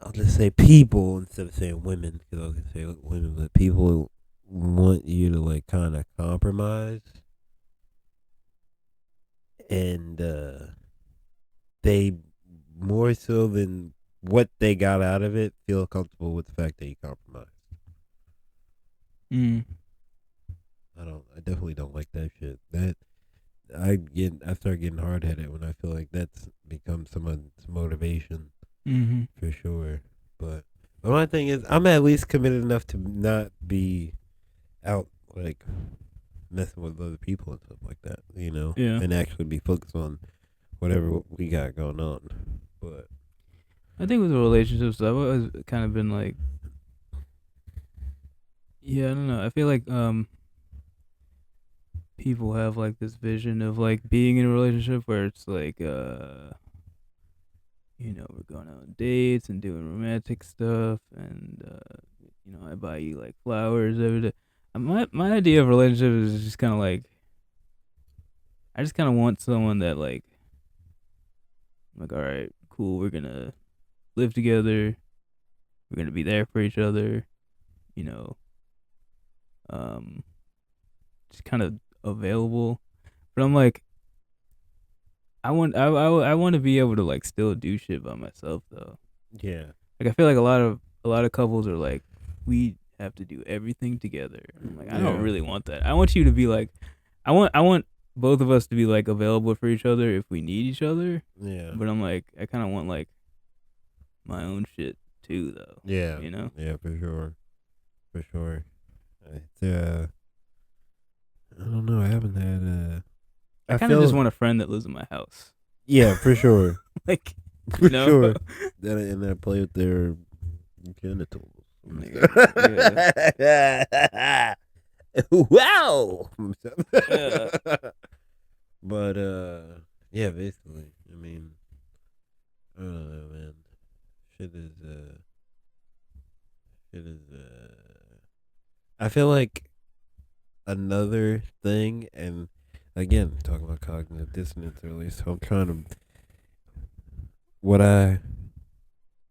I'll just say people instead of saying women because I was gonna say women, but people want you to like kind of compromise, and they more so than what they got out of it feel comfortable with the fact that you compromise. Mm. I don't. I definitely don't like that shit. That I start getting hard headed when I feel like that's become someone's motivation Mm-hmm. for sure. But my thing is, I'm at least committed enough to not be out like messing with other people and stuff like that, Yeah. and actually be focused on whatever we got going on. But I think with the relationships, I've always kind of been like, yeah, I don't know. I feel like people have like this vision of like being in a relationship where it's like we're going on dates and doing romantic stuff, and I buy you like flowers every day. My idea of relationship is just kind of like I just kind of want someone that like I'm like, all right, cool, we're gonna live together, we're gonna be there for each other, you know, um, just kind of available. But I'm like, I want to be able to like still do shit by myself though. yeah, Like I feel like a lot of couples are like, we have to do everything together. I'm like, I don't yeah, really want that. I want you to be like, I want both of us to be like available for each other if we need each other. yeah, But I'm like, I kind of want like my own shit too, though. yeah, You know, yeah, for sure, for sure. It's, I don't know. I haven't had. I I kind of just feel want a friend that lives in my house. yeah, for sure, Like, you for know, sure. And I play with their genitals. yeah, Wow. yeah. But yeah, basically. I mean, I don't know, man. Shit is shit is I feel like another thing, and again, talking about cognitive dissonance earlier, so I'm trying to what I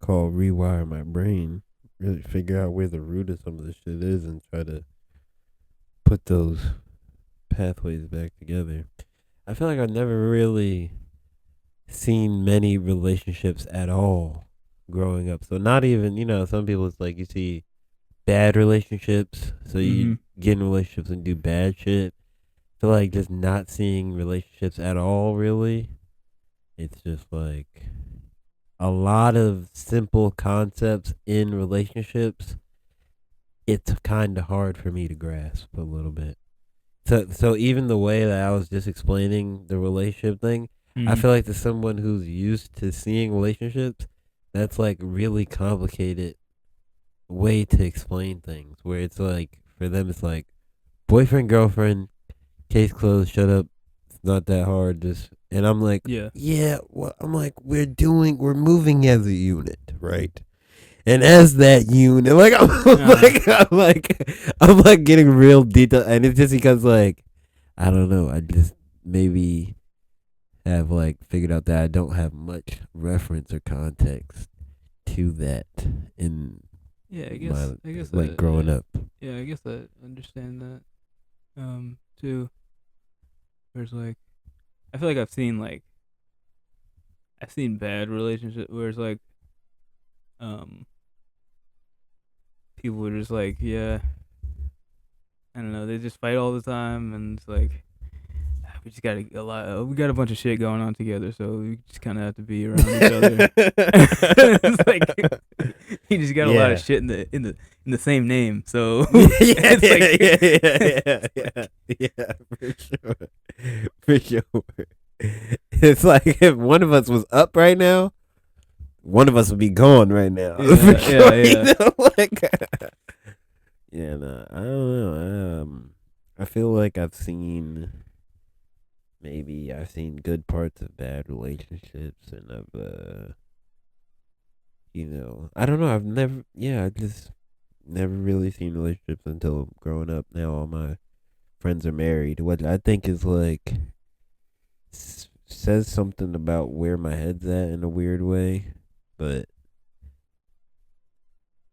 call rewire my brain, really figure out where the root of some of this shit is, and try to put those pathways back together. I feel like I've never really seen many relationships at all growing up. So not even, some people it's like you see bad relationships, so you Mm-hmm. get in relationships and do bad shit. I feel like just not seeing relationships at all really. It's just like a lot of simple concepts in relationships. It's kind of hard for me to grasp a little bit. So even the way that I was just explaining the relationship thing, I Mm-hmm. feel like to someone who's used to seeing relationships, that's like really complicated way to explain things. Where it's like for them, it's like boyfriend girlfriend, case closed, shut up. It's not that hard. Just and I'm like, Yeah. yeah. Well, I'm like, we're moving as a unit, right? And as that unit, like Uh-huh. I'm like getting real detailed, and it's just because like I don't know, I just maybe have like figured out that I don't have much reference or context to that in Yeah. I guess. my I guess like that. growing up. Yeah. I guess I understand that. Too. Whereas like, I feel like I've seen bad relationships where it's like, um, people are just like, yeah, I don't know, they just fight all the time, and it's like we just got we got a bunch of shit going on together, so we just kind of have to be around each other. It's like you just got a lot of Yeah. shit in the same name, so Yeah, it's like, yeah, for sure, for sure. It's like if one of us was up right now, one of us would be gone right now. For yeah, sure, yeah, yeah, like, yeah, no, I don't know. I feel like I've seen good parts of bad relationships, and I don't know. I just never really seen relationships until growing up. Now all my friends are married, what I think is like says something about where my head's at in a weird way, but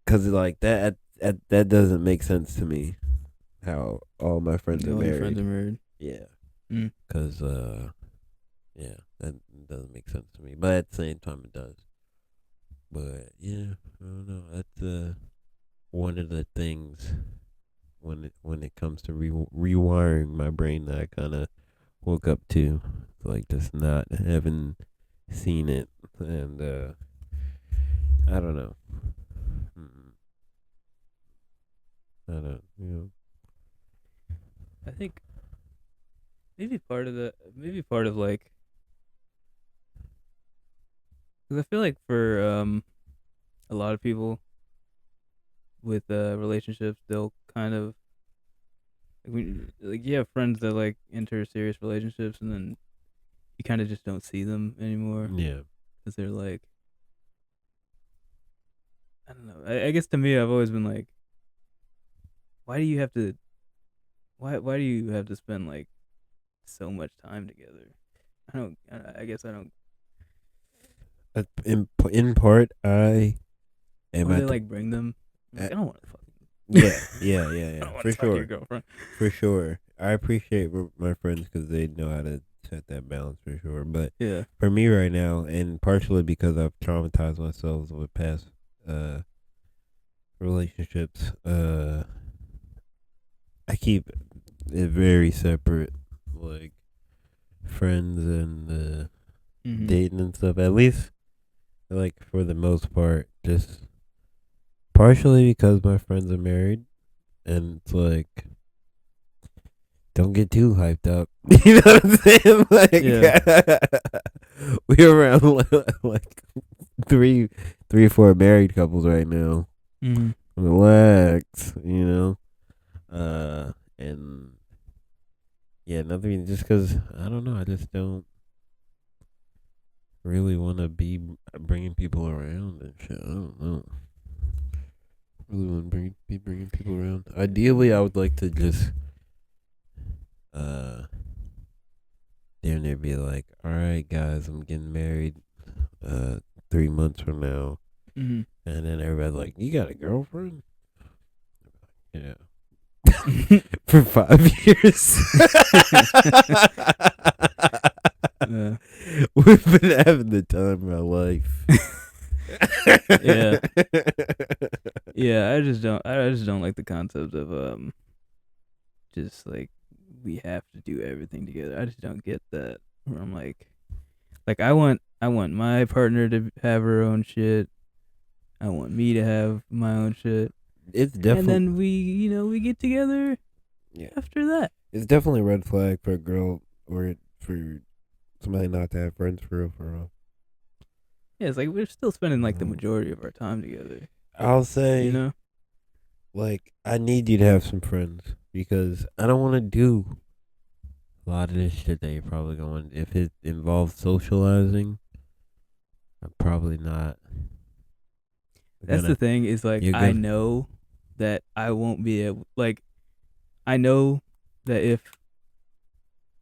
because like that doesn't make sense to me. How all my friends are all your friends are married, married. yeah, Mm. because yeah, that doesn't make sense to me. But at the same time, it does. But yeah, I don't know. That's one of the things when it comes to rewiring my brain that I kind of woke up to, like just not having seen it, and I don't know. Mm, I don't, I think maybe part of like, because I feel like for a lot of people with relationships, they'll kind of like you have friends that like enter serious relationships and then you kind of just don't see them anymore yeah, because they're like, I don't know. I guess to me, I've always been like, why do you have to why do you have to spend like so much time together? I don't. I guess I don't. in part, I am Or they at the like bring them. I'm like, at, I don't want to fucking. yeah, yeah, yeah, I yeah, don't want for to talk to your sure, girlfriend. for sure. I appreciate my friends because they know how to set that balance for sure. But Yeah. for me right now, and partially because I've traumatized myself with past uh relationships, I keep it very separate, like friends and Mhm. dating and stuff. At least, like for the most part, just partially because my friends are married, and it's like don't get too hyped up. You know what I'm saying? Yeah. Like we around like three, three, four married couples right now. Mhm. Relax, you know. And yeah, nothing. Just because I don't know, I just don't really want to be bringing people around and shit. I don't know. Really want to be bringing people around. Ideally, I would like to just uh damn near be like, all right, guys, I'm getting married 3 months from now, Mhm. and then everybody's like, you got a girlfriend? Yeah, for 5 years. Yeah. We've been having the time of our life. Yeah. Yeah. I just don't. I just don't like the concept of just like we have to do everything together. I just don't get that. Where I'm like I want my partner to have her own shit. I want me to have my own shit, It's and definitely, then we get together yeah, after that. it's definitely a red flag for a girl or for somebody not to have friends for real, for real. Yeah, it's like we're still spending like the Um, majority of our time together. I'll You say, know? like, I need you to have some friends because I don't want to do a lot of this shit that you're probably going. If it involves socializing, I'm probably not That's the gonna. thing is like You're I gonna. know that I won't be able like I know that if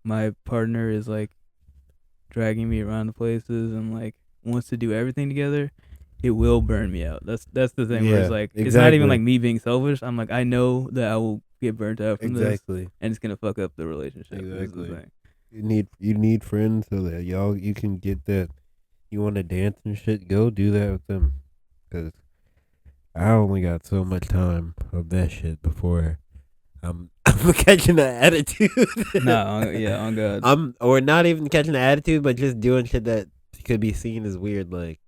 my partner is like dragging me around the places and like wants to do everything together, it will burn me out. That's the thing where it's Yeah, like it's not even like exactly, me being selfish. I'm like I know that I will get burnt out from this exactly, and it's gonna fuck up the relationship. Is the exactly. thing. You need friends so that y'all you can get that. You want to dance and shit? Go do that with them, cause I only got so much time of that shit before I'm catching the attitude. Nah, yeah, on God. or not even catching the attitude, but just doing shit that could be seen as weird. Like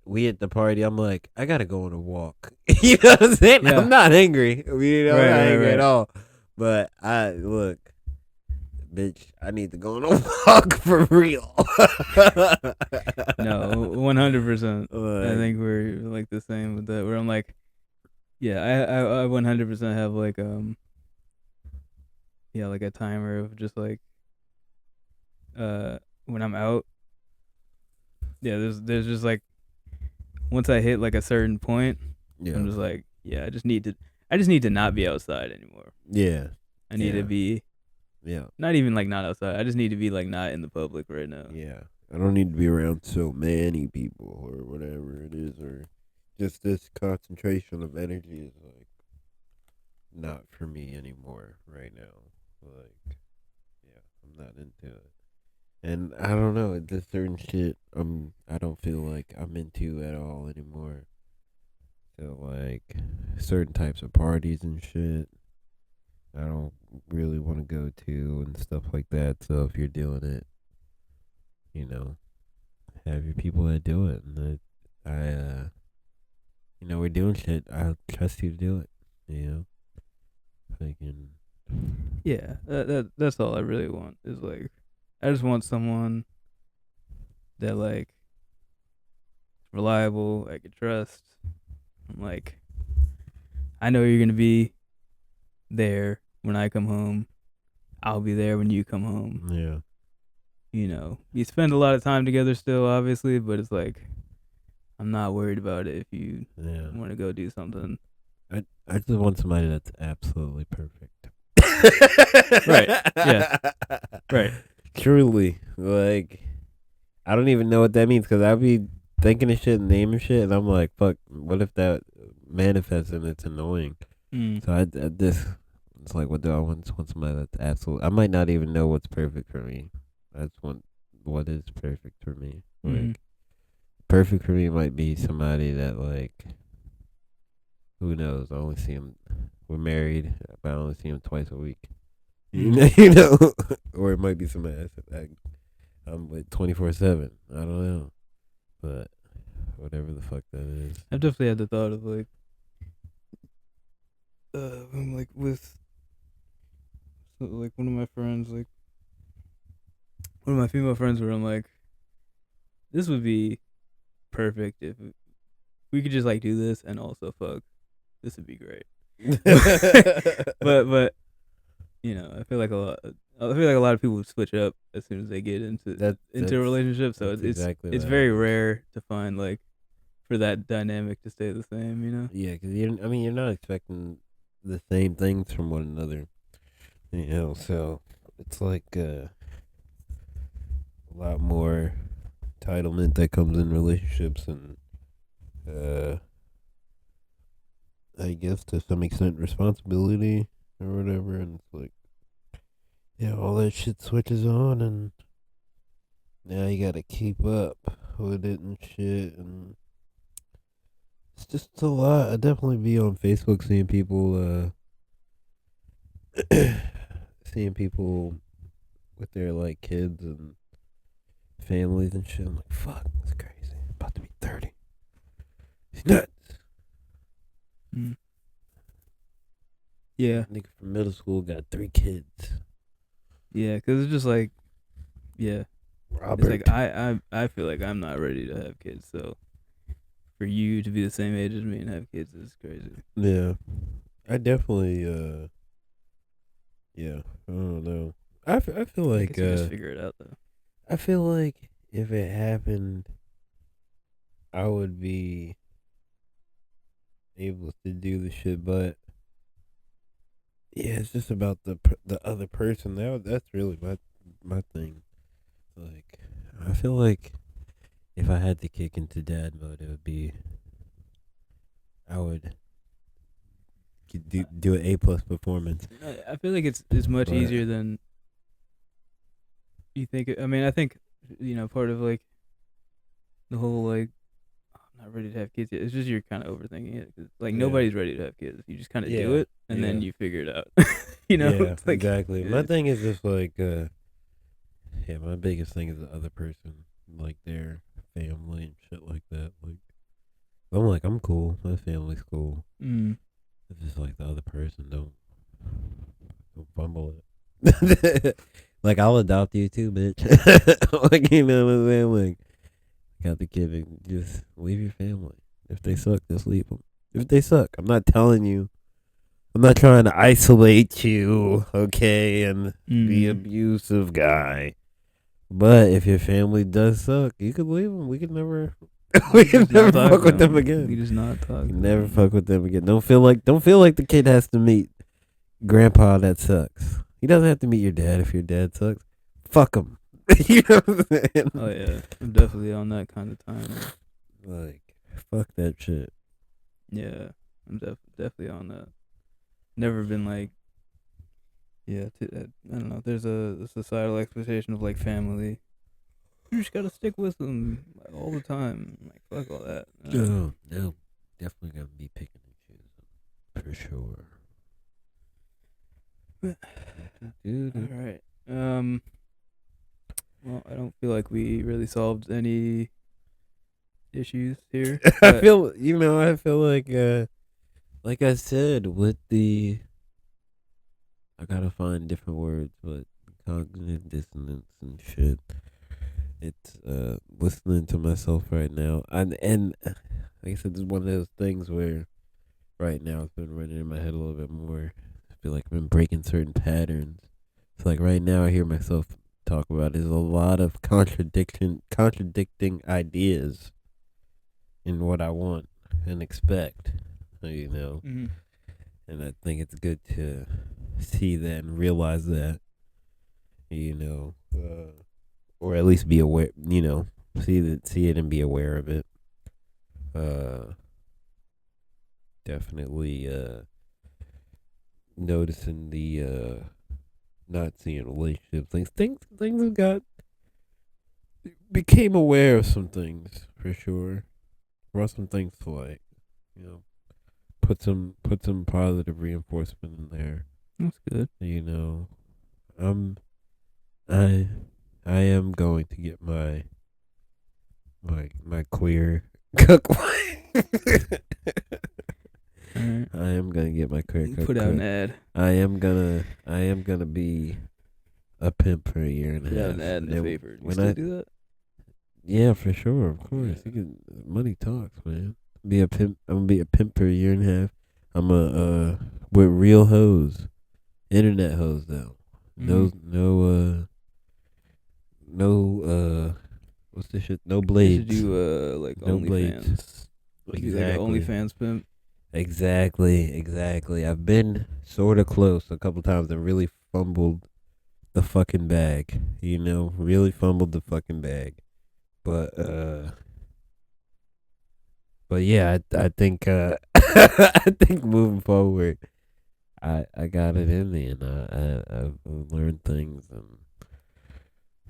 we at the party, I'm like, I gotta go on a walk. You know what I'm saying? I'm Yeah. not angry. I'm Right, not right, angry at right. all. But I look, bitch, I need to go on a walk for real. No, 100%. I Like, think we're like the same with that. Where I'm like, yeah, I 100% have like yeah, like a timer of just like when I'm out. Yeah, there's just like once I hit like a certain point, yeah, I'm just like, yeah, I just need to not be outside anymore. yeah, I need to yeah, be yeah, not even like not outside. I just need to be like not in the public right now. yeah. I don't need to be around so many people or whatever it is, or just this concentration of energy is like not for me anymore right now. Like, yeah, I'm not into it. And I don't know, there's certain shit I don't feel like I'm into at all anymore. So like certain types of parties and shit. I don't really want to go to and stuff like that. So if you're doing it, you know, have your people that do it. And we're doing shit. I trust you to do it. You know, fucking. Yeah, that's all I really want is like, I just want someone that like reliable, I could trust. I'm like, I know you're gonna be there when I come home. I'll be there when you come home. Yeah. You spend a lot of time together still, obviously, but it's like I'm not worried about it if you Yeah. want to go do something. I just want somebody that's absolutely perfect. Right. Yeah. Right. Truly, like I don't even know what that means because I'll be thinking of shit and naming shit, and I'm like, fuck. What if that manifests and it's annoying? Mm. So this it's like, what do I want? I just want somebody that's absolute. I might not even know what's perfect for me. I just want what is perfect for me. Mm. Like perfect for me might be somebody that like who knows? I only see him. We're married, but I only see him twice a week. Mm. You know, or it might be somebody I'm with 24/7. I don't know, but whatever the fuck that is. I've definitely had the thought of like, I'm like with like one of my friends, like one of my female friends, where I'm like, this would be perfect if we could just like do this and also fuck. This would be great. but I feel like a lot of people switch up as soon as they get that into a that's relationship. So that's exactly it's what very happens. rare to find like for that dynamic to stay the same. Yeah, because you're not expecting the same things from one another. So it's like a lot more entitlement that comes in relationships, and uh, I guess to some extent responsibility or whatever. And it's like, yeah, all that shit switches on, and now you gotta keep up with it and shit, and it's just a lot. I definitely be on Facebook seeing people, seeing people with their like kids and families and shit. I'm like, fuck, that's crazy. I'm about to be 30. It's nuts. Mm. Yeah, Nigga from middle school got 3 kids. yeah, because it's just like, yeah, it's like Robert. I feel like I'm not ready to have kids. So for you to be the same age as me and have kids is crazy. Yeah. I definitely, yeah, I don't know. I feel I like, guess you just figure it out though. I feel like if it happened, I would be able to do the shit, but yeah, it's just about the other person. That's really my thing. Like, I feel like if I had to kick into dad mode, it would be I would do an A+ performance. I feel like it's much But easier than you think. I mean, I think part of like the whole like I'm not ready to have kids yet. It's just you're kind of overthinking it. 'Cause, like yeah, nobody's ready to have kids. You just kind of do yeah, it and then yeah, you figure it out. yeah, It's like exactly. My thing is just like, yeah, my biggest thing is the other person, like their family and shit like that. Like, I'm like, I'm cool. My family's cool. mm, It's just like the other person don't fumble it. Like, I'll adopt you too, bitch. Like, you know what I'm saying? Like, got the kid and just leave your family. If they suck, just leave them. If they suck, I'm not telling you. I'm not trying to isolate you, okay, and be mm. abusive guy. But if your family does suck, you could leave them. We could never, we You can just not never talk fuck to with them them. You again. just not talk You to can never them. fuck with them again. Don't feel like the kid has to meet grandpa that sucks. He doesn't have to meet your dad if your dad sucks. Fuck him. You know what I'm saying? Oh yeah, I'm definitely on that kind of time. Like, fuck that shit. Yeah, I'm definitely on that. Never been like, yeah. I don't know. There's a societal expectation of like family. You just gotta stick with them like, all the time. Like fuck all that. No, definitely gonna be picking and choosing for sure. All right. Well, I don't feel like we really solved any issues here. I But feel, I feel like I said, I gotta find different words, but cognitive dissonance and shit. It's listening to myself right now, and like I said, this is one of those things where right now it's been running in my head a little bit more. I feel like I've been breaking certain patterns. So like right now, I hear myself talk about there's a lot of contradicting ideas in what I want and expect. mhm. And I think it's good to see that and realize that, or at least be aware. See it and be aware of it. Uh, Definitely noticing the not seeing relationship things have got became aware of some things for sure. Brought some things to light. You know, put some positive reinforcement in there. That's good. I'm I I am going to get my queer cookbook. All right. I am gonna get my queer cookbook. Put out an ad. I am gonna be a pimp for a year and a Put half. out an ad in the And paper. You when still I do that? Yeah, for sure, of course. Yeah. You can money talks, man. Be a pimp. I'm gonna be a pimp for a year and a half. I'm a with real hoes, internet hoes though. Mhm. No, what's this shit? No You should blades. do like No blades. OnlyFans. Be like an Exactly. OnlyFans pimp. Exactly. I've been sort of close a couple times and really fumbled the fucking bag. Really fumbled the fucking bag. But yeah, I think I think moving forward, I got it in me, and I've learned things, and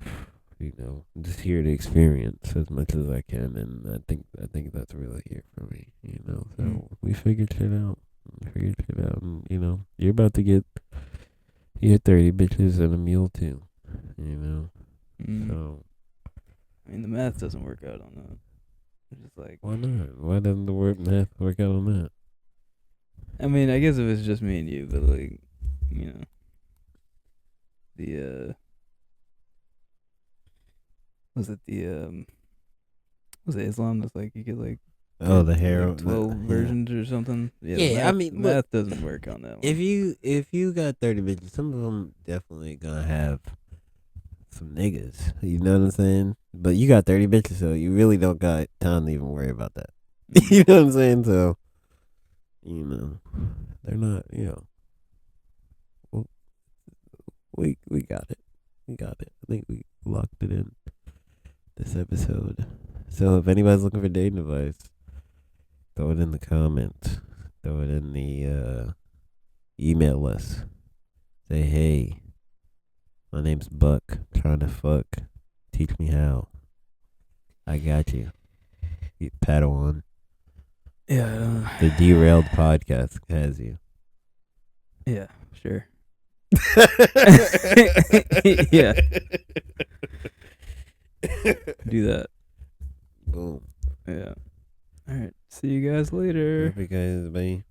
I'm just here to experience as much as I can, and I think that's really here for me. So we figured shit out. And you're about to get your 30 bitches and a mule too. So I mean, the math doesn't work out on that. It's just like, why not? Why doesn't the math work out on that? I mean, I guess if it's just me and you, but like, the was it the was it Islam that's like you get like The hair, like 12 versions or something? Yeah, the Yeah, I mean, look, math doesn't work on that one. if you got 30 bitches, some of them definitely gonna have some niggas. You know what I'm saying? But you got 30 bitches, so you really don't got time to even worry about that. You know what I'm saying? So, they're not. Well, we got it. We got it. I think we locked it in this episode. So if anybody's looking for dating advice, throw it in the comments. Throw it in the email us. Say, hey, my name's Buck. Trying to fuck. Teach me how. I got you. You Padawan. Yeah. The Derailed podcast has you. Yeah, sure. Yeah. Do that. Boom. Yeah. All right. See you guys later. Love you guys. Bye.